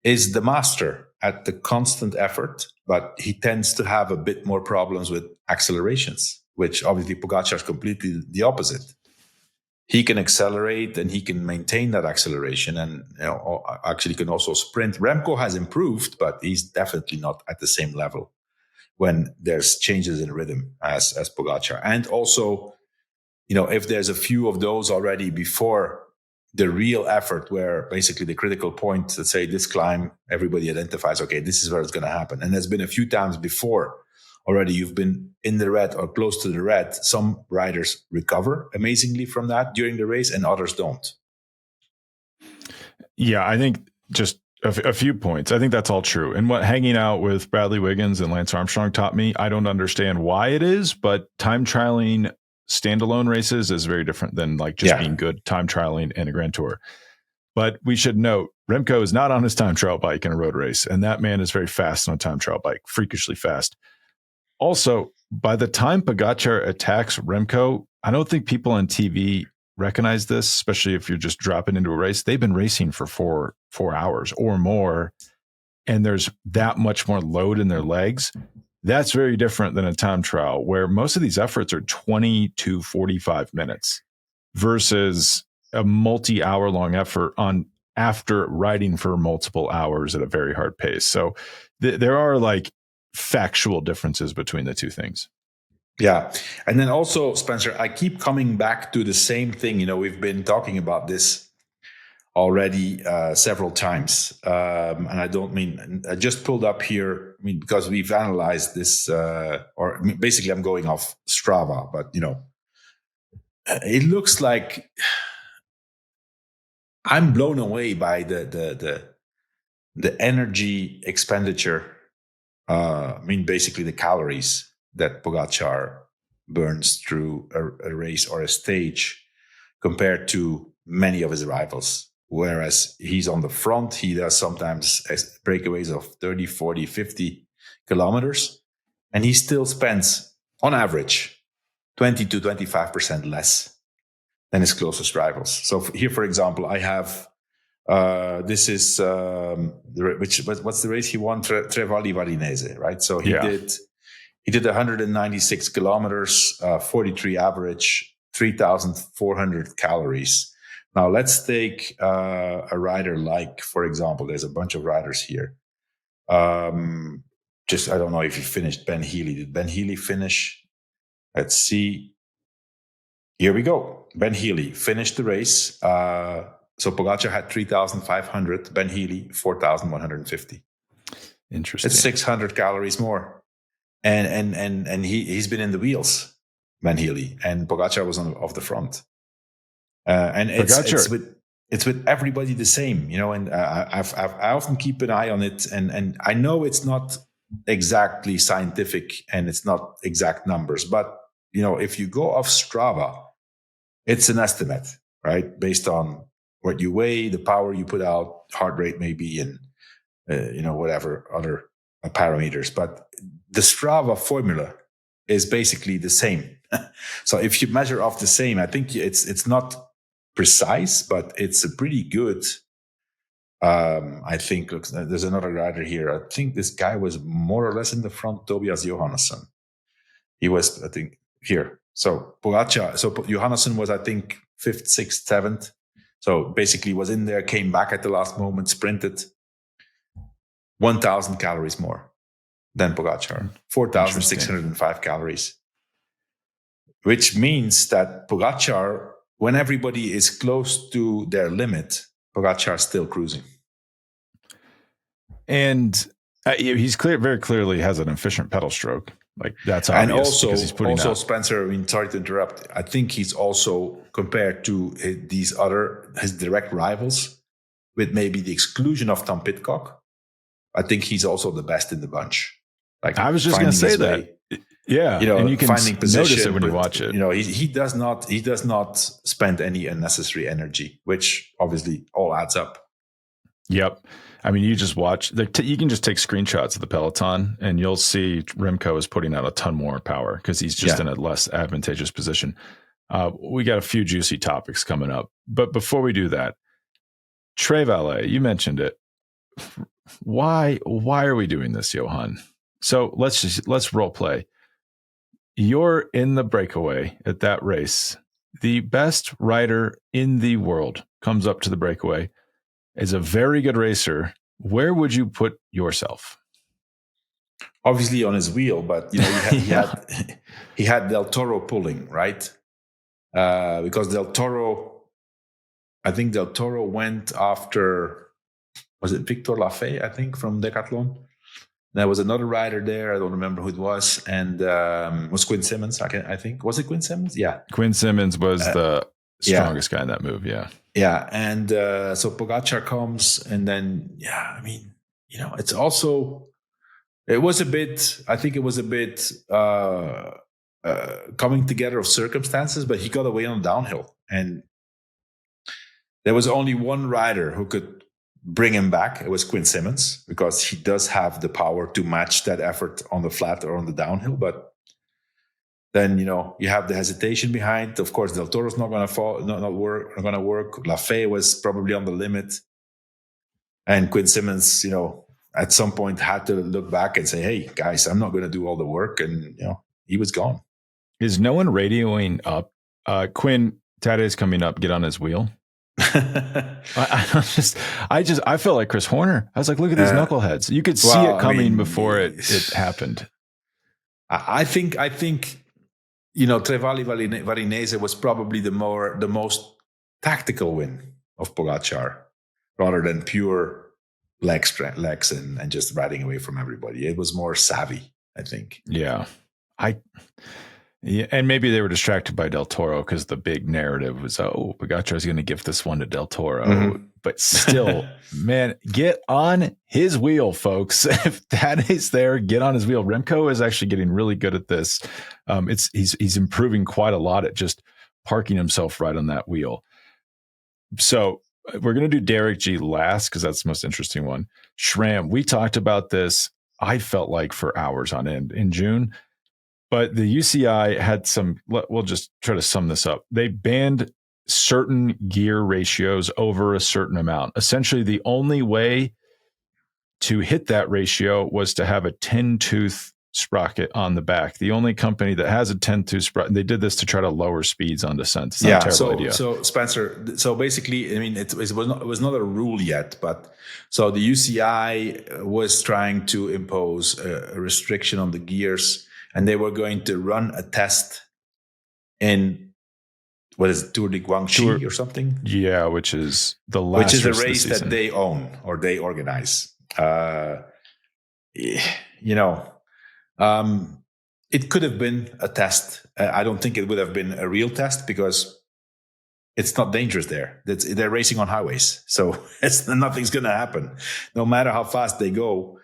Speaker 3: is the master at the constant effort, but he tends to have a bit more problems with accelerations, which obviously Pogačar is completely the opposite. He can accelerate and he can maintain that acceleration, and actually can also sprint. Remco has improved, but he's definitely not at the same level when there's changes in rhythm as Pogačar. And also, if there's a few of those already before the real effort, where basically the critical point, let's say this climb, everybody identifies, okay, this is where it's going to happen. And there's been a few times before already you've been in the red or close to the red. Some riders recover amazingly from that during the race, and others don't.
Speaker 1: Yeah, I think just A few points. I think that's all true. And what hanging out with Bradley Wiggins and Lance Armstrong taught me, I don't understand why it is, but time trialing standalone races is very different than like just being good time trialing in a Grand Tour. But we should note, Remco is not on his time trial bike in a road race, and that man is very fast on a time trial bike, freakishly fast. Also, by the time Pogačar attacks Remco, I don't think people on TV recognize this, especially if you're just dropping into a race. They've been racing for four hours or more, and there's that much more load in their legs. That's very different than a time trial where most of these efforts are 20 to 45 minutes versus a multi-hour long effort on after riding for multiple hours at a very hard pace. So there are like factual differences between the two things.
Speaker 3: Yeah. And then also, Spencer, I keep coming back to the same thing. We've been talking about this already several times. And I don't mean, I just pulled up here, because we've analyzed this, basically I'm going off Strava, but, it looks like I'm blown away by the energy expenditure. Basically the calories that Pogačar burns through a race or a stage compared to many of his rivals. Whereas he's on the front, he does sometimes breakaways of 30, 40, 50 kilometers, and he still spends, on average, 20 to 25% less than his closest rivals. So here, for example, I have, this is, what's the race he won? Tre Valli Varesine, right? So he did 196 kilometers, 43 average, 3,400 calories. Now let's take a rider like, for example, there's a bunch of riders here. I don't know if he finished Ben Healy. Did Ben Healy finish? Let's see. Here we go. Ben Healy finished the race. So Pogačar had 3,500. Ben Healy 4,150.
Speaker 1: Interesting.
Speaker 3: It's 600 calories more. And he's been in the wheels, Ben Healy, and Pogačar was off the front. And it's with everybody the same, and I often keep an eye on it, and I know it's not exactly scientific and it's not exact numbers, but if you go off Strava, it's an estimate, right? Based on what you weigh, the power you put out, heart rate maybe, and whatever other parameters. But the Strava formula is basically the same. So if you measure off the same, I think it's not precise, but it's a pretty good. I think there's another rider here. I think this guy was more or less in the front. Tobias Johannesson. He was, I think, here. So Pogačar. So Johannesson was, I think, 5th, 6th, 7th. So basically was in there, came back at the last moment, sprinted 1,000 calories more than Pogačar. 4,605 calories. Which means that Pogačar, when everybody is close to their limit, Pogačar is still cruising.
Speaker 1: And he's very clearly has an efficient pedal stroke. Like that's obvious.
Speaker 3: And also,
Speaker 1: because he's putting out.
Speaker 3: Spencer, sorry to interrupt. I think he's also, compared to his direct rivals, with maybe the exclusion of Tom Pidcock, I think he's also the best in the bunch. Like
Speaker 1: I was just going to say that. Yeah,
Speaker 3: and
Speaker 1: you can
Speaker 3: finding position,
Speaker 1: notice it when you watch it.
Speaker 3: He does not spend any unnecessary energy, which obviously all adds up.
Speaker 1: Yep. I mean, you just watch. You can just take screenshots of the peloton, and you'll see Remco is putting out a ton more power because he's just in a less advantageous position. We got a few juicy topics coming up, but before we do that, Tre Valli, you mentioned it. Why are we doing this, Johan? So let's role play. You're in the breakaway at that race. The best rider in the world comes up to the breakaway, is a very good racer. Where would you put yourself?
Speaker 3: Obviously on his wheel, but he had Del Toro pulling, right? Because Del Toro went after, was it Victor Lafay, I think, from Decathlon? There was another rider there. I don't remember who it was. And was Quinn Simmons, I think. Was it Quinn Simmons? Yeah.
Speaker 1: Quinn Simmons was the strongest guy in that move, yeah.
Speaker 3: Yeah. And so Pogačar comes, and then, it's also, it was a bit, I think it was a bit coming together of circumstances, but he got away on downhill. And there was only one rider who could bring him back. It was Quinn Simmons, because he does have the power to match that effort on the flat or on the downhill. But then, you have the hesitation behind. Of course, Del Toro's not going to fall, not going to work. Lafay was probably on the limit. And Quinn Simmons, at some point had to look back and say, hey, guys, I'm not going to do all the work. And, he was gone.
Speaker 1: Is no one radioing up? Quinn, Tadej's coming up, get on his wheel. I felt like Chris Horner. I was like, look at these knuckleheads. You could see it coming before it happened.
Speaker 3: I think Tre Valli Varesine was probably the most tactical win of Pogačar, rather than pure legs and just riding away from everybody. It was more savvy, I think.
Speaker 1: Yeah. And maybe they were distracted by Del Toro, because the big narrative was, Pogačar is going to give this one to Del Toro. Mm-hmm. But still, man, get on his wheel, folks. If that is there, get on his wheel. Remco is actually getting really good at this. He's improving quite a lot at just parking himself right on that wheel. So we're going to do Derek G last, because that's the most interesting one. SRAM, we talked about this, I felt like, for hours on end in June. But the UCI had we'll just try to sum this up. They banned certain gear ratios over a certain amount. Essentially, the only way to hit that ratio was to have a 10-tooth sprocket on the back. The only company that has a 10-tooth sprocket, they did this to try to lower speeds on descent. It's not a terrible idea.
Speaker 3: So Spencer, basically, I mean, it was not a rule yet, but so the UCI was trying to impose a restriction on the gears. And they were going to run a test in, what is it, Tour de Guangxi or something?
Speaker 1: Yeah, which is the last,
Speaker 3: which is a race that they own or they organize. It could have been a test. I don't think it would have been a real test, because it's not dangerous there. They're racing on highways, so nothing's going to happen, no matter how fast they go.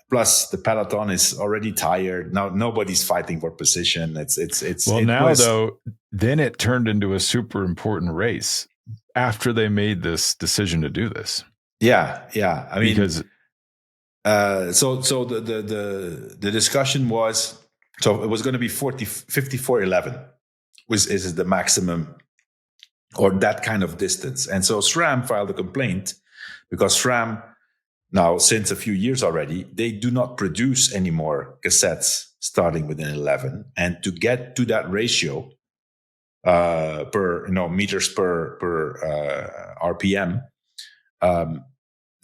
Speaker 3: Plus the peloton is already tired now. Nobody's fighting for position.
Speaker 1: Then it turned into a super important race after they made this decision to do this.
Speaker 3: Yeah. I mean, because so the discussion was, so it was going to be 54:11 is the maximum, or that kind of distance. And so SRAM filed a complaint, because SRAM, now, since a few years already, they do not produce any more cassettes starting within 11. And to get to that ratio per meters per RPM,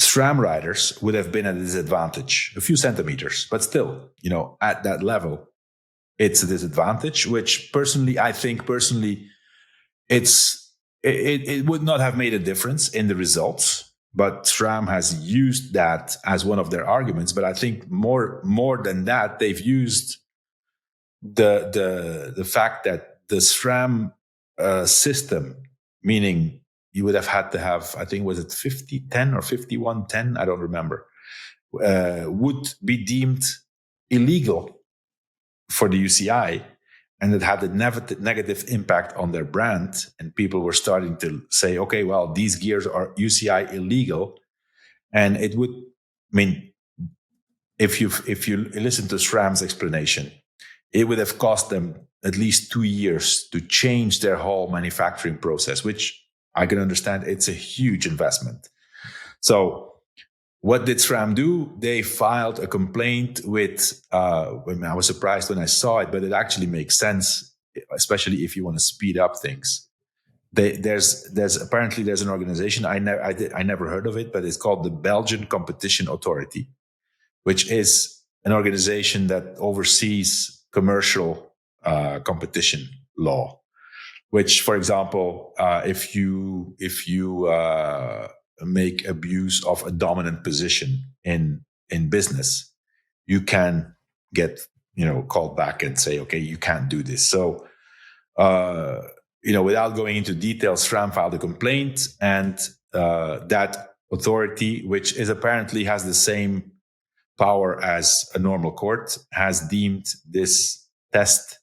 Speaker 3: SRAM riders would have been at a disadvantage, a few centimeters, but still, at that level, it's a disadvantage. Which I think it would not have made a difference in the results. But SRAM has used that as one of their arguments. But I think more than that, they've used the fact that the SRAM system, meaning you would have had to have, I think, was it 50-10 or 51-10? I don't remember, would be deemed illegal for the UCI. And it had a negative impact on their brand. And people were starting to say, okay, well, these gears are UCI illegal. And it would, I mean, if you listen to SRAM's explanation, it would have cost them at least 2 years to change their whole manufacturing process, which I can understand. It's a huge investment. So what did SRAM do? They filed a complaint with, I was surprised when I saw it, but it actually makes sense, especially if you want to speed up things. There's an organization, I never heard of it, but it's called the Belgian Competition Authority, which is an organization that oversees commercial competition law. Which, for example, if you make abuse of a dominant position in business, you can get called back and say, okay, you can't do this. So without going into details, SRAM filed a complaint, and that authority, which is apparently has the same power as a normal court, has deemed this test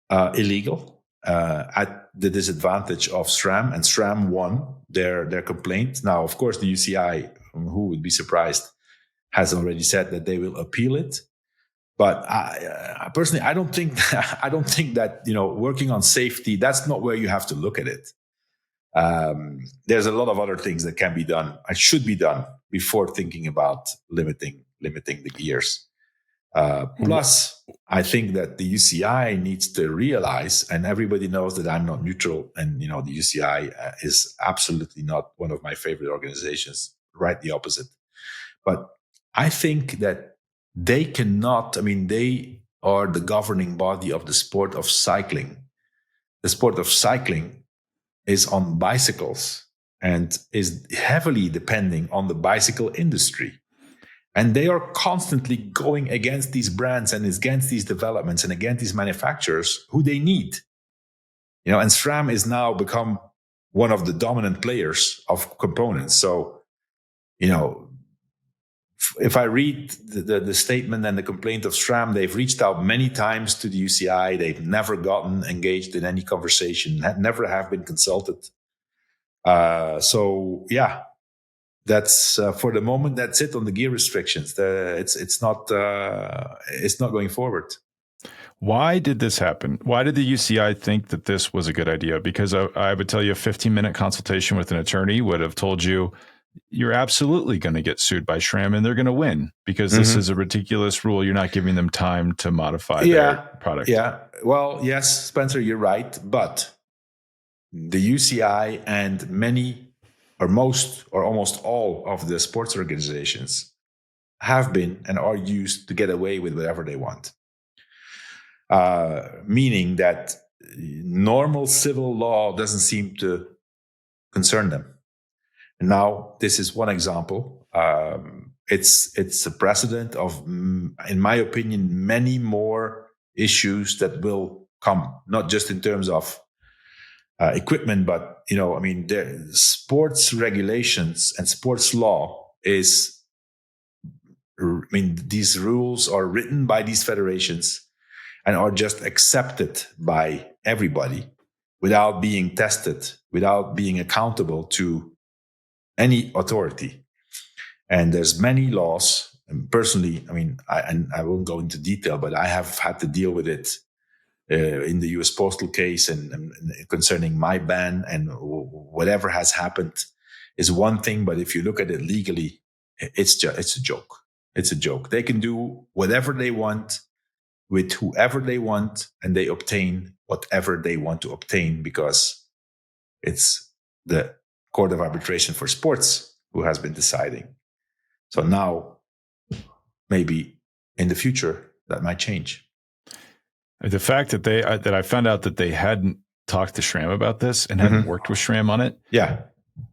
Speaker 3: illegal at the disadvantage of SRAM, and SRAM won their complaint. Now, of course, the UCI, who would be surprised, has already said that they will appeal it. But I personally, I don't think that working on safety, that's not where you have to look at it. There's a lot of other things that can be done and should be done before thinking about limiting the gears. Plus, I think that the UCI needs to realize, and everybody knows that I'm not neutral, and the UCI is absolutely not one of my favorite organizations, right the opposite. But I think that they cannot, they are the governing body of the sport of cycling. The sport of cycling is on bicycles and is heavily depending on the bicycle industry. And they are constantly going against these brands and against these developments and against these manufacturers who they need. And SRAM is now become one of the dominant players of components. So, if I read the statement and the complaint of SRAM, they've reached out many times to the UCI. They've never gotten engaged in any conversation, never have been consulted. That's for the moment. That's it on the gear restrictions. It's not going forward.
Speaker 1: Why did this happen? Why did the UCI think that this was a good idea? Because I would tell you a 15-minute consultation with an attorney would have told you you're absolutely going to get sued by SRAM and they're going to win because this is a ridiculous rule. You're not giving them time to modify their product.
Speaker 3: Yeah. Well, yes, Spencer, you're right. But the UCI and many or most or almost all of the sports organizations have been and are used to get away with whatever they want. Meaning that normal civil law doesn't seem to concern them. Now, this is one example. It's a precedent of, in my opinion, many more issues that will come, not just in terms of equipment, but, the sports regulations and sports law is, these rules are written by these federations and are just accepted by everybody without being tested, without being accountable to any authority. And there's many laws. And personally, I won't go into detail, but I have had to deal with it in the U.S. postal case and concerning my ban, and whatever has happened is one thing. But if you look at it legally, it's a joke. It's a joke. They can do whatever they want with whoever they want, and they obtain whatever they want to obtain because it's the Court of Arbitration for Sports who has been deciding. So now, maybe in the future, that might change.
Speaker 1: The fact that that I found out that they hadn't talked to SRAM about this and hadn't worked with SRAM on it,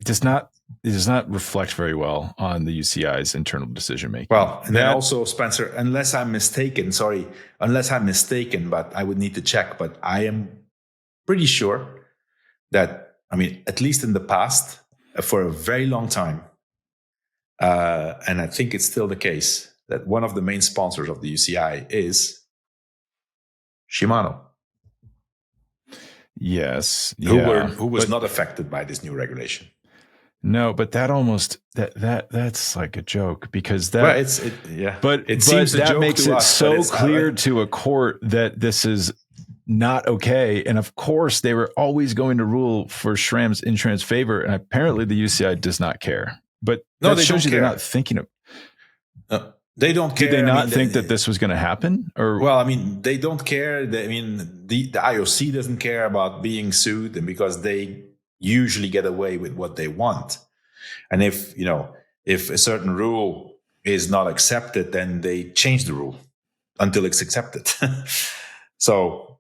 Speaker 1: does not reflect very well on the UCI's internal decision making.
Speaker 3: Well, and then also, Spencer, unless I'm mistaken, but I would need to check, but I am pretty sure that, at least in the past, for a very long time, and I think it's still the case, that one of the main sponsors of the UCI is Shimano.
Speaker 1: Yes.
Speaker 3: Who was not affected by this new regulation.
Speaker 1: No, but that almost that's like a joke because
Speaker 3: But
Speaker 1: it
Speaker 3: seems
Speaker 1: that makes it so clear
Speaker 3: to
Speaker 1: to a court that this is not okay. And of course, they were always going to rule for SRAM's in SRAM's favor. And apparently the UCI does not care. But that shows you they're not thinking of.
Speaker 3: They don't care.
Speaker 1: Did they not think that this was going to happen? Or
Speaker 3: they don't care. The IOC doesn't care about being sued, and because they usually get away with what they want. And if a certain rule is not accepted, then they change the rule until it's accepted. So,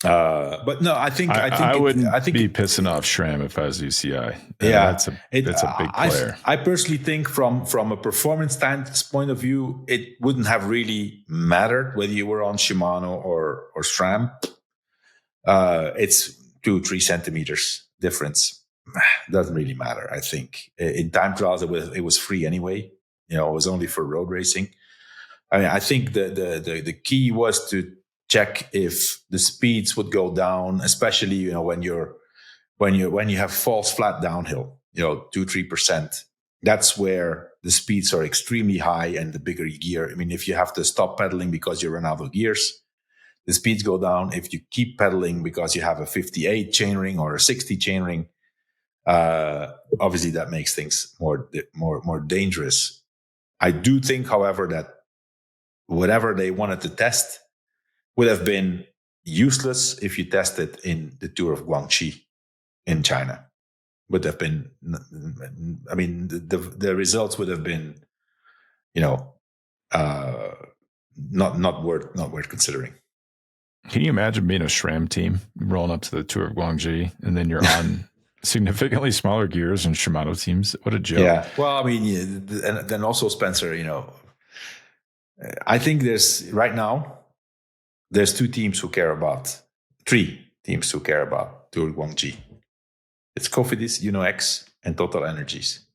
Speaker 3: but no, I think
Speaker 1: I wouldn't be pissing off SRAM if I was UCI. That's a big player.
Speaker 3: I personally think from a performance point of view, it wouldn't have really mattered whether you were on Shimano or SRAM. It's 2-3 centimeters difference. doesn't really matter. I think in time trials it was free anyway. It was only for road racing. I mean, I think the key was to check if the speeds would go down, especially when you have false flat downhill, 2-3%. That's where the speeds are extremely high and the bigger gear. I mean, if you have to stop pedaling because you run out of gears, the speeds go down. If you keep pedaling because you have a 58 chainring or a 60 chainring, obviously that makes things more dangerous. I do think, however, that whatever they wanted to test would have been useless if you tested in the Tour of Guangxi in China. Would have been, I mean, the results would have been, not worth considering.
Speaker 1: Can you imagine being a SRAM team rolling up to the Tour of Guangxi and then you're on significantly smaller gears and Shimano teams? What a joke.
Speaker 3: Yeah. Well, I mean, and then also Spencer, I think there's three teams who care about Tour of Guangxi. It's Cofidis, UNOX, and Total Energies.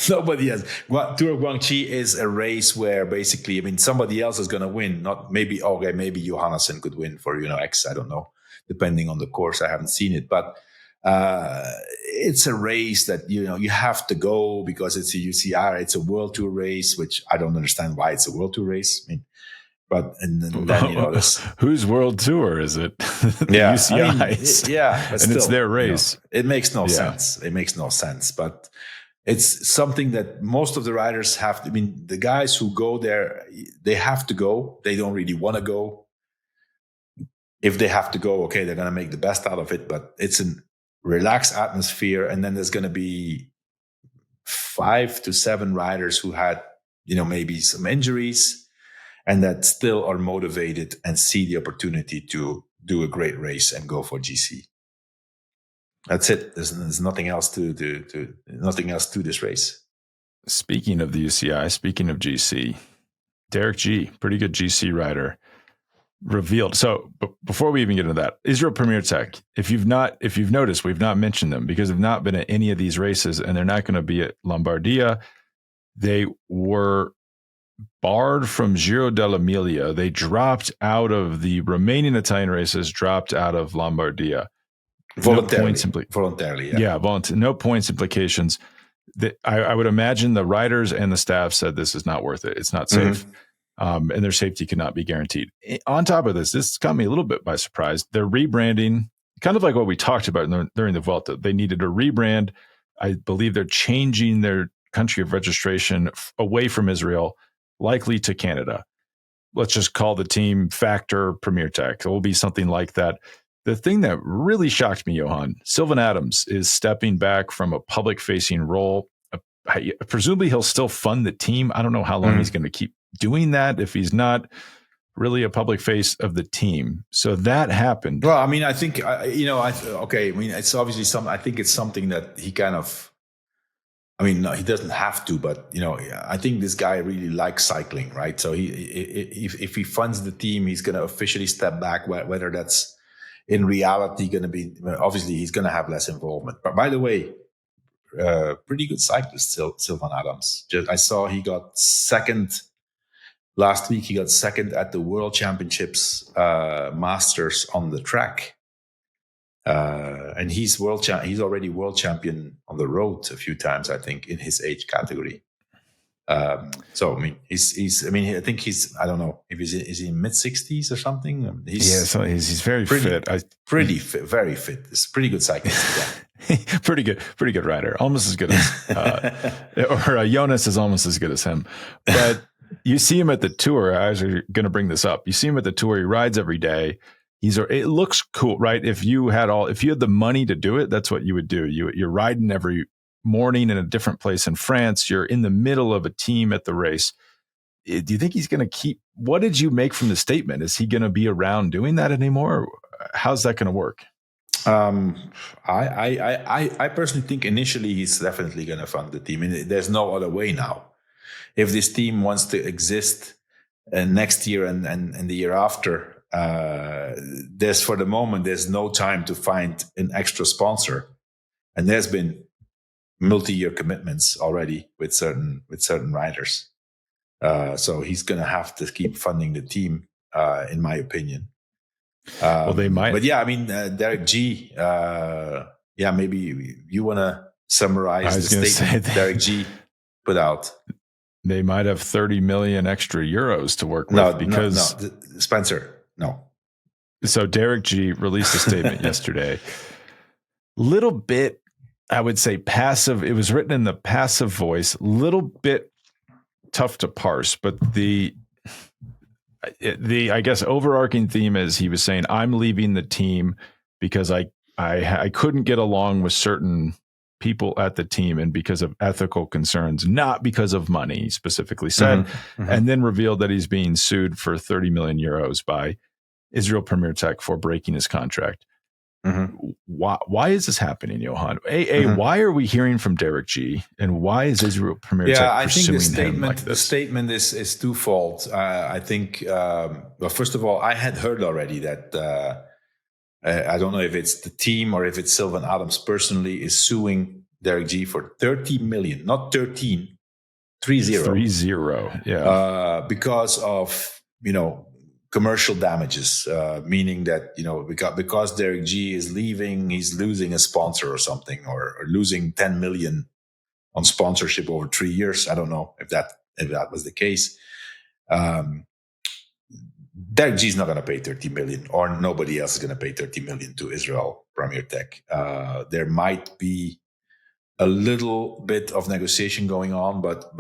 Speaker 3: Nobody has. Tour of Guangxi is a race where basically, I mean, somebody else is going to win. Maybe Johannesson could win for UNOX. I don't know, depending on the course. I haven't seen it, but it's a race that you have to go because it's a UCI. It's a World Tour race, which I don't understand why it's a World Tour race. I mean, then
Speaker 1: whose World Tour is it?
Speaker 3: Yeah,
Speaker 1: UCI's.
Speaker 3: But
Speaker 1: and it's their race.
Speaker 3: It makes no sense. It makes no sense, but it's something that most of the riders have to. I mean, the guys who go there, they have to go. They don't really want to go. If they have to go, okay, they're going to make the best out of it. But it's a relaxed atmosphere, and then there's going to be 5 to 7 riders who had, maybe some injuries, and that still are motivated and see the opportunity to do a great race and go for GC. That's it. There's nothing else to this race.
Speaker 1: Speaking of the UCI, speaking of GC, Derek G, pretty good GC rider, revealed. So before we even get into that, Israel Premier Tech, if you've noticed, we've not mentioned them because they've not been at any of these races and they're not going to be at Lombardia. They were barred from Giro dell'Emilia. They dropped out of the remaining Italian races, dropped out of Lombardia.
Speaker 3: Voluntarily.
Speaker 1: No points implications. I would imagine the riders and the staff said this is not worth it. It's not safe. And their safety cannot be guaranteed. On top of this caught me a little bit by surprise. They're rebranding, kind of like what we talked about during the Vuelta. They needed a rebrand. I believe they're changing their country of registration away from Israel, likely to Canada. Let's just call the team Factor Premier Tech. It will be something like that. The thing that really shocked me, Johan, Sylvan Adams is stepping back from a public-facing role. Presumably, he'll still fund the team. I don't know how long he's going to keep doing that if he's not really a public face of the team. So that happened.
Speaker 3: Well, I mean, I think, it's obviously I think it's something that he kind of, no, he doesn't have to, but I think this guy really likes cycling, right? So if he funds the team, he's going to officially step back. Whether that's in reality going to be, obviously he's going to have less involvement. But by the way, pretty good cyclist, Sylvan Adams. I saw he got second last week. He got second at the World Championships Masters on the track. And he's already world champion on the road a few times, I think, in his age category. I think he's, I don't know if is he in mid-60s or something.
Speaker 1: He's very fit.
Speaker 3: Pretty fit, very fit. It's a pretty good cyclist.
Speaker 1: pretty good rider, almost as good as Jonas is almost as good as him. But you see him at the Tour. I was going to bring this up. You see him at the Tour. He rides every day. It looks cool, right? If you had the money to do it, that's what you would do. You're riding every morning in a different place in France. You're in the middle of a team at the race. Do you think he's going to keep? What did you make from the statement? Is he going to be around doing that anymore? How's that going to work?
Speaker 3: I personally think initially he's definitely going to fund the team. And there's no other way now. If this team wants to exist next year and the year after, for the moment, there's no time to find an extra sponsor. And there's been multi-year commitments already with certain riders. So he's going to have to keep funding the team, in my opinion.
Speaker 1: Well, they might.
Speaker 3: But yeah, I mean, Derek G, maybe you want to summarize the statement Derek G put out.
Speaker 1: They might have 30 million extra euros to work with because
Speaker 3: Spencer, no.
Speaker 1: So Derek G released a statement yesterday. Little bit, I would say, passive. It was written in the passive voice, little bit tough to parse, but the I guess overarching theme is he was saying, I'm leaving the team because I couldn't get along with certain people at the team and because of ethical concerns, not because of money, he specifically said, and then revealed that he's being sued for 30 million euros by Israel Premier Tech for breaking his contract. Why is this happening, Johan? Why are we hearing from Derek G, and why is Israel Premier Tech pursuing him like this?
Speaker 3: The statement is twofold. I think, well, first of all, I had heard already that I don't know if it's the team or if it's Sylvan Adams personally is suing Derek G for 30 million, not 13, 30.
Speaker 1: 30, yeah.
Speaker 3: Because of, commercial damages, meaning that, because Derek G is leaving, he's losing a sponsor or something, or losing 10 million on sponsorship over 3 years. I don't know if that was the case. Derek G is not going to pay 30 million, or nobody else is going to pay 30 million to Israel Premier Tech. There might be a little bit of negotiation going on, but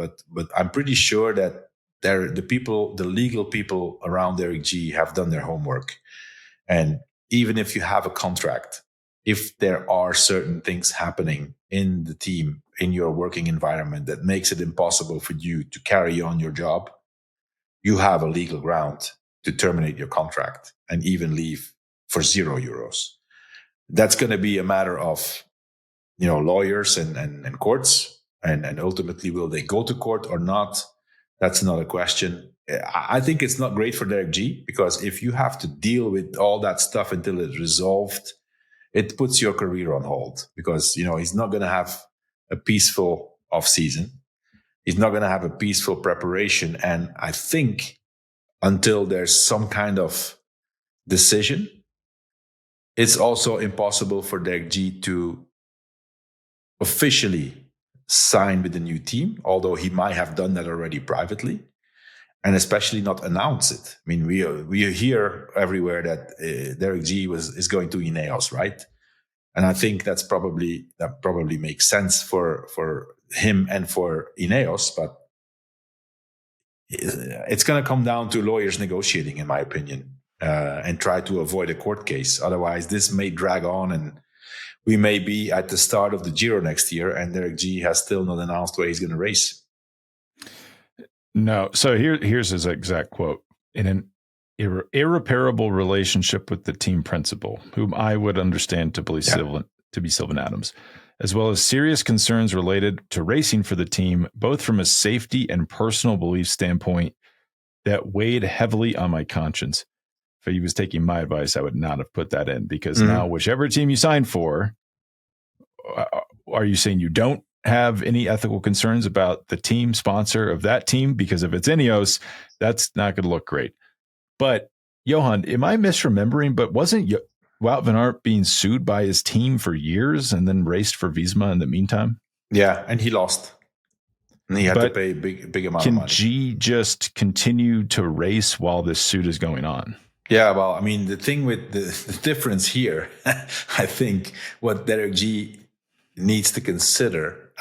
Speaker 3: I'm pretty sure that the legal people around Derek G have done their homework. And even if you have a contract, if there are certain things happening in the team, in your working environment that makes it impossible for you to carry on your job, you have a legal ground to terminate your contract and even leave for €0. That's going to be a matter of, lawyers and courts, and ultimately will they go to court or not? That's another question. I think it's not great for Derek G, because if you have to deal with all that stuff until it's resolved, it puts your career on hold, because, he's not going to have a peaceful off season. He's not going to have a peaceful preparation. And I think until there's some kind of decision, it's also impossible for Derek G to officially sign with the new team, although he might have done that already privately, and especially not announce it. I mean, we hear everywhere that Derek G is going to Ineos, right? And I think that probably makes sense for him and for Ineos, but it's going to come down to lawyers negotiating, in my opinion, and try to avoid a court case. Otherwise, this may drag on, and we may be at the start of the Giro next year, and Derek G has still not announced where he's going to race.
Speaker 1: No. So here's his exact quote. In an irreparable relationship with the team principal, whom I would understand to be Sylvan Adams, as well as serious concerns related to racing for the team, both from a safety and personal belief standpoint, that weighed heavily on my conscience. If he was taking my advice, I would not have put that in, because now whichever team you sign for, are you saying you don't have any ethical concerns about the team sponsor of that team? Because if it's Ineos, that's not going to look great. But Johan, am I misremembering? But wasn't Wout van Aert being sued by his team for years and then raced for Visma in the meantime?
Speaker 3: Yeah, and he lost. And he had to pay a big amount of money.
Speaker 1: Can G just continue to race while this suit is going on?
Speaker 3: Yeah, well, I mean, the thing with the difference here, I think what Derek G needs to consider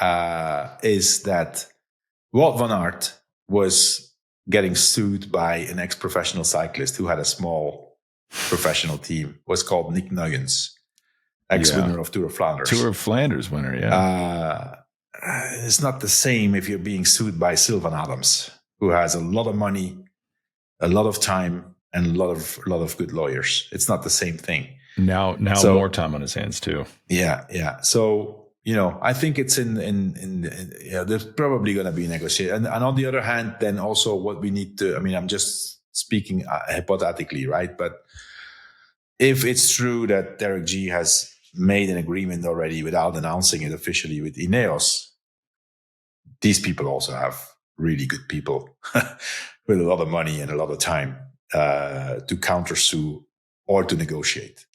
Speaker 3: is that Wout van Aert was getting sued by an ex-professional cyclist who had a small professional team. Was called Nick Nuyens, ex-winner of Tour of Flanders.
Speaker 1: Tour of Flanders winner, yeah.
Speaker 3: It's not the same if you're being sued by Sylvan Adams, who has a lot of money, a lot of time, and a lot of good lawyers. It's not the same thing.
Speaker 1: Now more time on his hands too.
Speaker 3: Yeah. So, I think it's there's probably going to be negotiation. And on the other hand, then also what we need to, I'm just speaking hypothetically, right? But if it's true that Derek G has made an agreement already without announcing it officially with Ineos, these people also have really good people with a lot of money and a lot of time to countersue or to negotiate.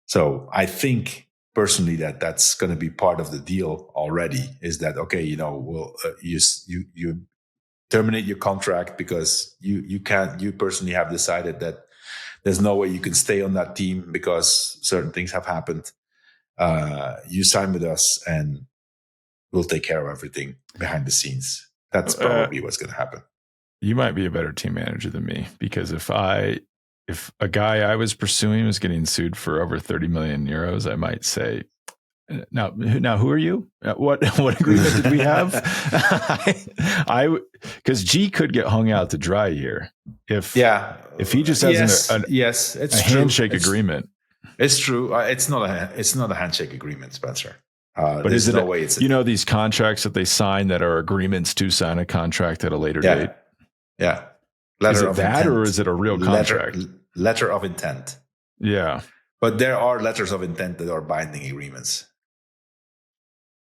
Speaker 3: So I think personally that's going to be part of the deal already, is that, okay, you terminate your contract because you personally have decided that there's no way you can stay on that team because certain things have happened. You sign with us and we'll take care of everything behind the scenes. That's probably what's going to happen.
Speaker 1: You might be a better team manager than me, because if a guy I was pursuing was getting sued for over 30 million euros, I might say, now who are you? What agreement did we have? Because G could get hung out to dry here if he just has a handshake agreement.
Speaker 3: It's true. It's not a handshake agreement, Spencer.
Speaker 1: But is it no way? These contracts that they sign that are agreements to sign a contract at a later date?
Speaker 3: Yeah.
Speaker 1: Is it that intent, or is it a real contract?
Speaker 3: Letter of intent.
Speaker 1: Yeah.
Speaker 3: But there are letters of intent that are binding agreements.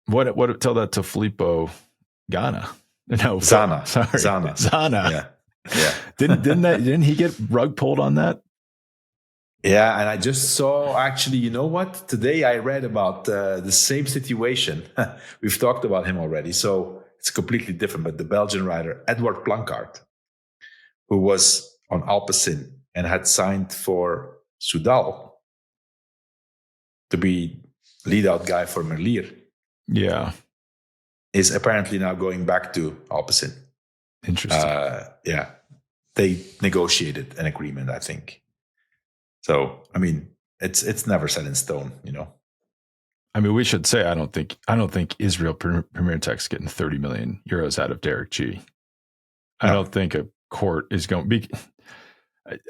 Speaker 1: What tell that to Filippo Ganna? No,
Speaker 3: Zana.
Speaker 1: Sorry.
Speaker 3: Zana. Yeah.
Speaker 1: Didn't he get rug pulled on that?
Speaker 3: Yeah, and I just saw, actually, you know what? Today I read about the same situation. We've talked about him already, so it's completely different. But the Belgian rider, Edward Planckaert, who was on Alpecin and had signed for Soudal to be lead-out guy for Merlier.
Speaker 1: Yeah.
Speaker 3: Is apparently now going back to Alpecin.
Speaker 1: Interesting.
Speaker 3: They negotiated an agreement, I think. So, I mean, it's never set in stone,
Speaker 1: I mean, we should say I don't think Israel Premier Tech's getting 30 million euros out of Derek G. I don't think a court is going to be.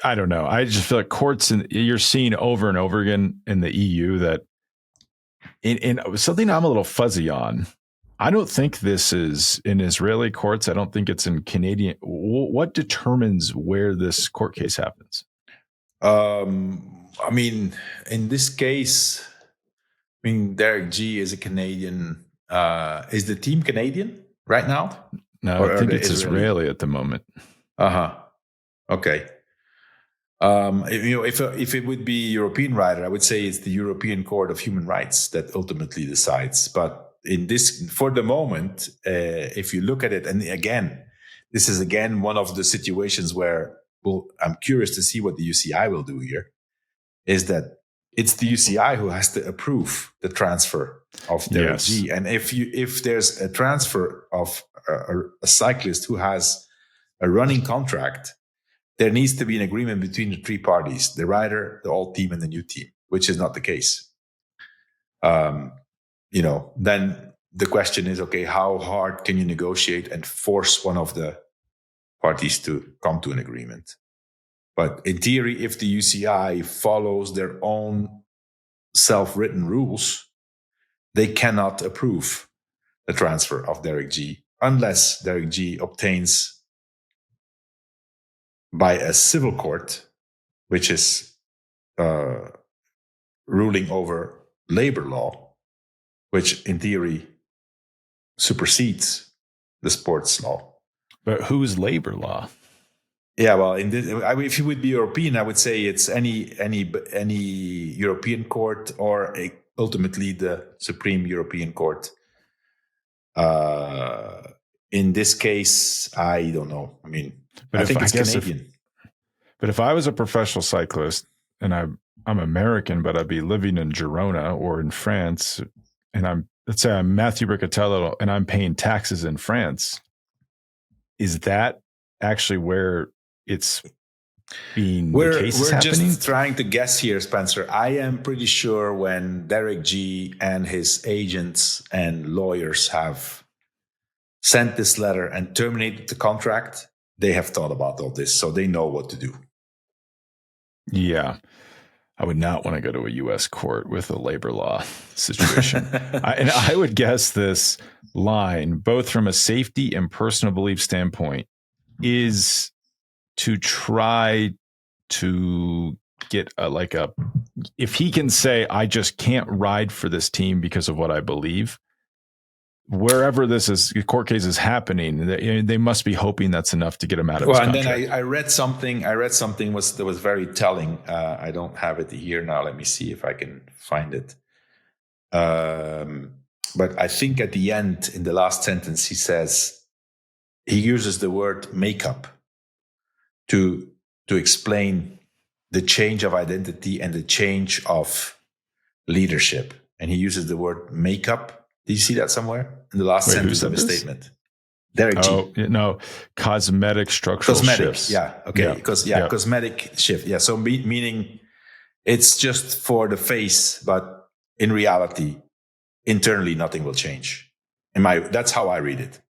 Speaker 1: I don't know. I just feel like courts, you're seeing over and over again in the EU that in something I'm a little fuzzy on. I don't think this is in Israeli courts. I don't think it's in Canadian. What determines where this court case happens?
Speaker 3: I mean, in this case, Derek G is a Canadian. Is the team Canadian right now?
Speaker 1: No, I think it's Israeli at the moment.
Speaker 3: Okay. If it would be a European rider, I would say it's the European Court of Human Rights that ultimately decides. But for the moment, if you look at it, and again, this is one of the situations where, I'm curious to see what the UCI will do here, is that it's the UCI who has to approve the transfer of Derek G. And if there's a transfer of a cyclist who has a running contract, there needs to be an agreement between the three parties, the rider, the old team, and the new team, which is not the case. Then the question is, okay, how hard can you negotiate and force one of the parties to come to an agreement? But in theory, if the UCI follows their own self-written rules, they cannot approve the transfer of Derek G unless Derek G obtains by a civil court, which is ruling over labor law, which in theory supersedes the sports law.
Speaker 1: But whose labor law?
Speaker 3: Yeah, well, if it would be European, I would say it's any European court or ultimately the Supreme European Court. In this case, I don't know. I mean, I think it's Canadian.
Speaker 1: But if I was a professional cyclist and I'm American, but I'd be living in Girona or in France, and let's say I'm Matthew Riccatello and I'm paying taxes in France, is that actually where it's being the case is happening?
Speaker 3: We're just trying to guess here, Spencer. I am pretty sure when Derek G and his agents and lawyers have sent this letter and terminated the contract, they have thought about all this, so they know what to do.
Speaker 1: Yeah. I would not want to go to a U.S. court with a labor law situation. And I would guess this line, both from a safety and personal belief standpoint, is to try to get if he can say, I just can't ride for this team because of what I believe, wherever this court case is happening, they must be hoping that's enough to get him out of his contract.
Speaker 3: And then I read something that was very telling. I don't have it here now. Let me see if I can find it. But I think at the end, in the last sentence, he uses the word makeup to explain the change of identity and the change of leadership. And he uses the word makeup. Did you see that somewhere in the last sentence of his statement? Derek G.
Speaker 1: Oh, no, cosmetic structural shifts.
Speaker 3: Yeah. Okay. Cosmetic shift. Yeah. So meaning it's just for the face, but in reality, internally, nothing will change. That's how I read it.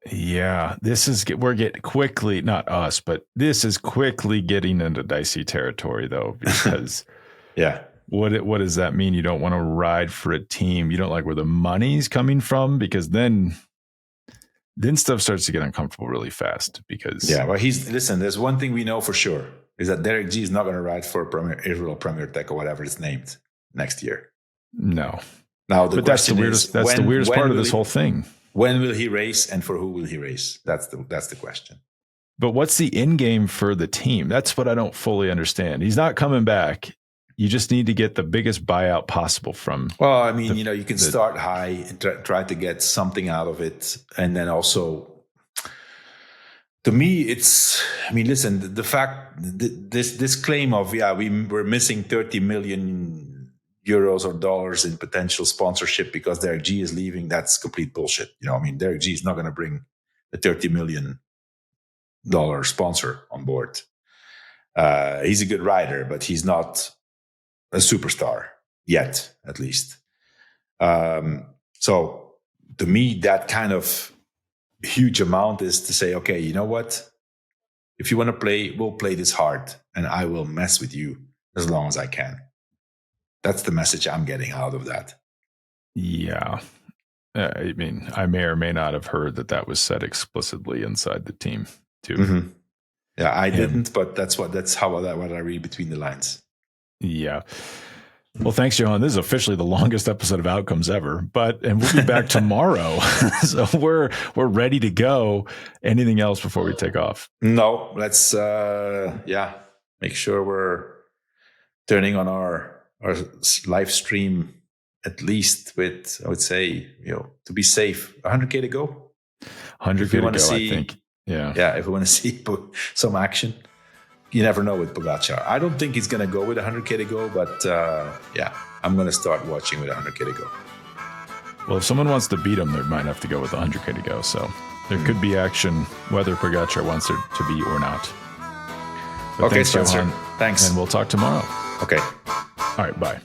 Speaker 1: Yeah, we're getting quickly, not us, but this is quickly getting into dicey territory, though, because
Speaker 3: yeah.
Speaker 1: What does that mean? You don't want to ride for a team. You don't like where the money's coming from, because then stuff starts to get uncomfortable really fast. Because
Speaker 3: listen, there's one thing we know for sure is that Derek G is not going to ride for Israel Premier Tech or whatever it's named next year.
Speaker 1: No.
Speaker 3: Now
Speaker 1: but that's the weirdest. That's the weirdest part of this whole thing.
Speaker 3: When will he race, and for who will he race? That's the question.
Speaker 1: But what's the end game for the team? That's what I don't fully understand. He's not coming back. You just need to get the biggest buyout possible from.
Speaker 3: Well, I mean, you can start high and try to get something out of it. And then also, to me, listen, the fact, this claim of, we're missing 30 million euros or dollars in potential sponsorship because Derek G is leaving, that's complete bullshit. Derek G is not going to bring a $30 million sponsor on board. He's a good rider, but he's not a superstar yet, at least. So to me, that kind of huge amount is to say, okay, you know what? If you want to play, we'll play this hard, and I will mess with you as long as I can. That's the message I'm getting out of that. Yeah.
Speaker 1: I mean, I may or may not have heard that was said explicitly inside the team too.
Speaker 3: Mm-hmm. Yeah, I didn't, but that's what I read between the lines.
Speaker 1: Yeah. Well, thanks, Johan. This is officially the longest episode of Outcomes ever, and we'll be back tomorrow. So we're ready to go. Anything else before we take off?
Speaker 3: No, let's make sure we're turning on our live stream at least with, I would say, to be safe, 100K to go.
Speaker 1: 100K to go, I think. Yeah.
Speaker 3: Yeah, if we want to see some action. You never know with Pogačar. I don't think he's going to go with 100K to go, but I'm going to start watching with 100K to go.
Speaker 1: Well, if someone wants to beat him, they might have to go with 100K to go. So there could be action, whether Pogačar wants there to be or not. But
Speaker 3: okay, Spencer.
Speaker 1: Johan.
Speaker 3: Thanks.
Speaker 1: And we'll talk tomorrow.
Speaker 3: Okay.
Speaker 1: All right, bye.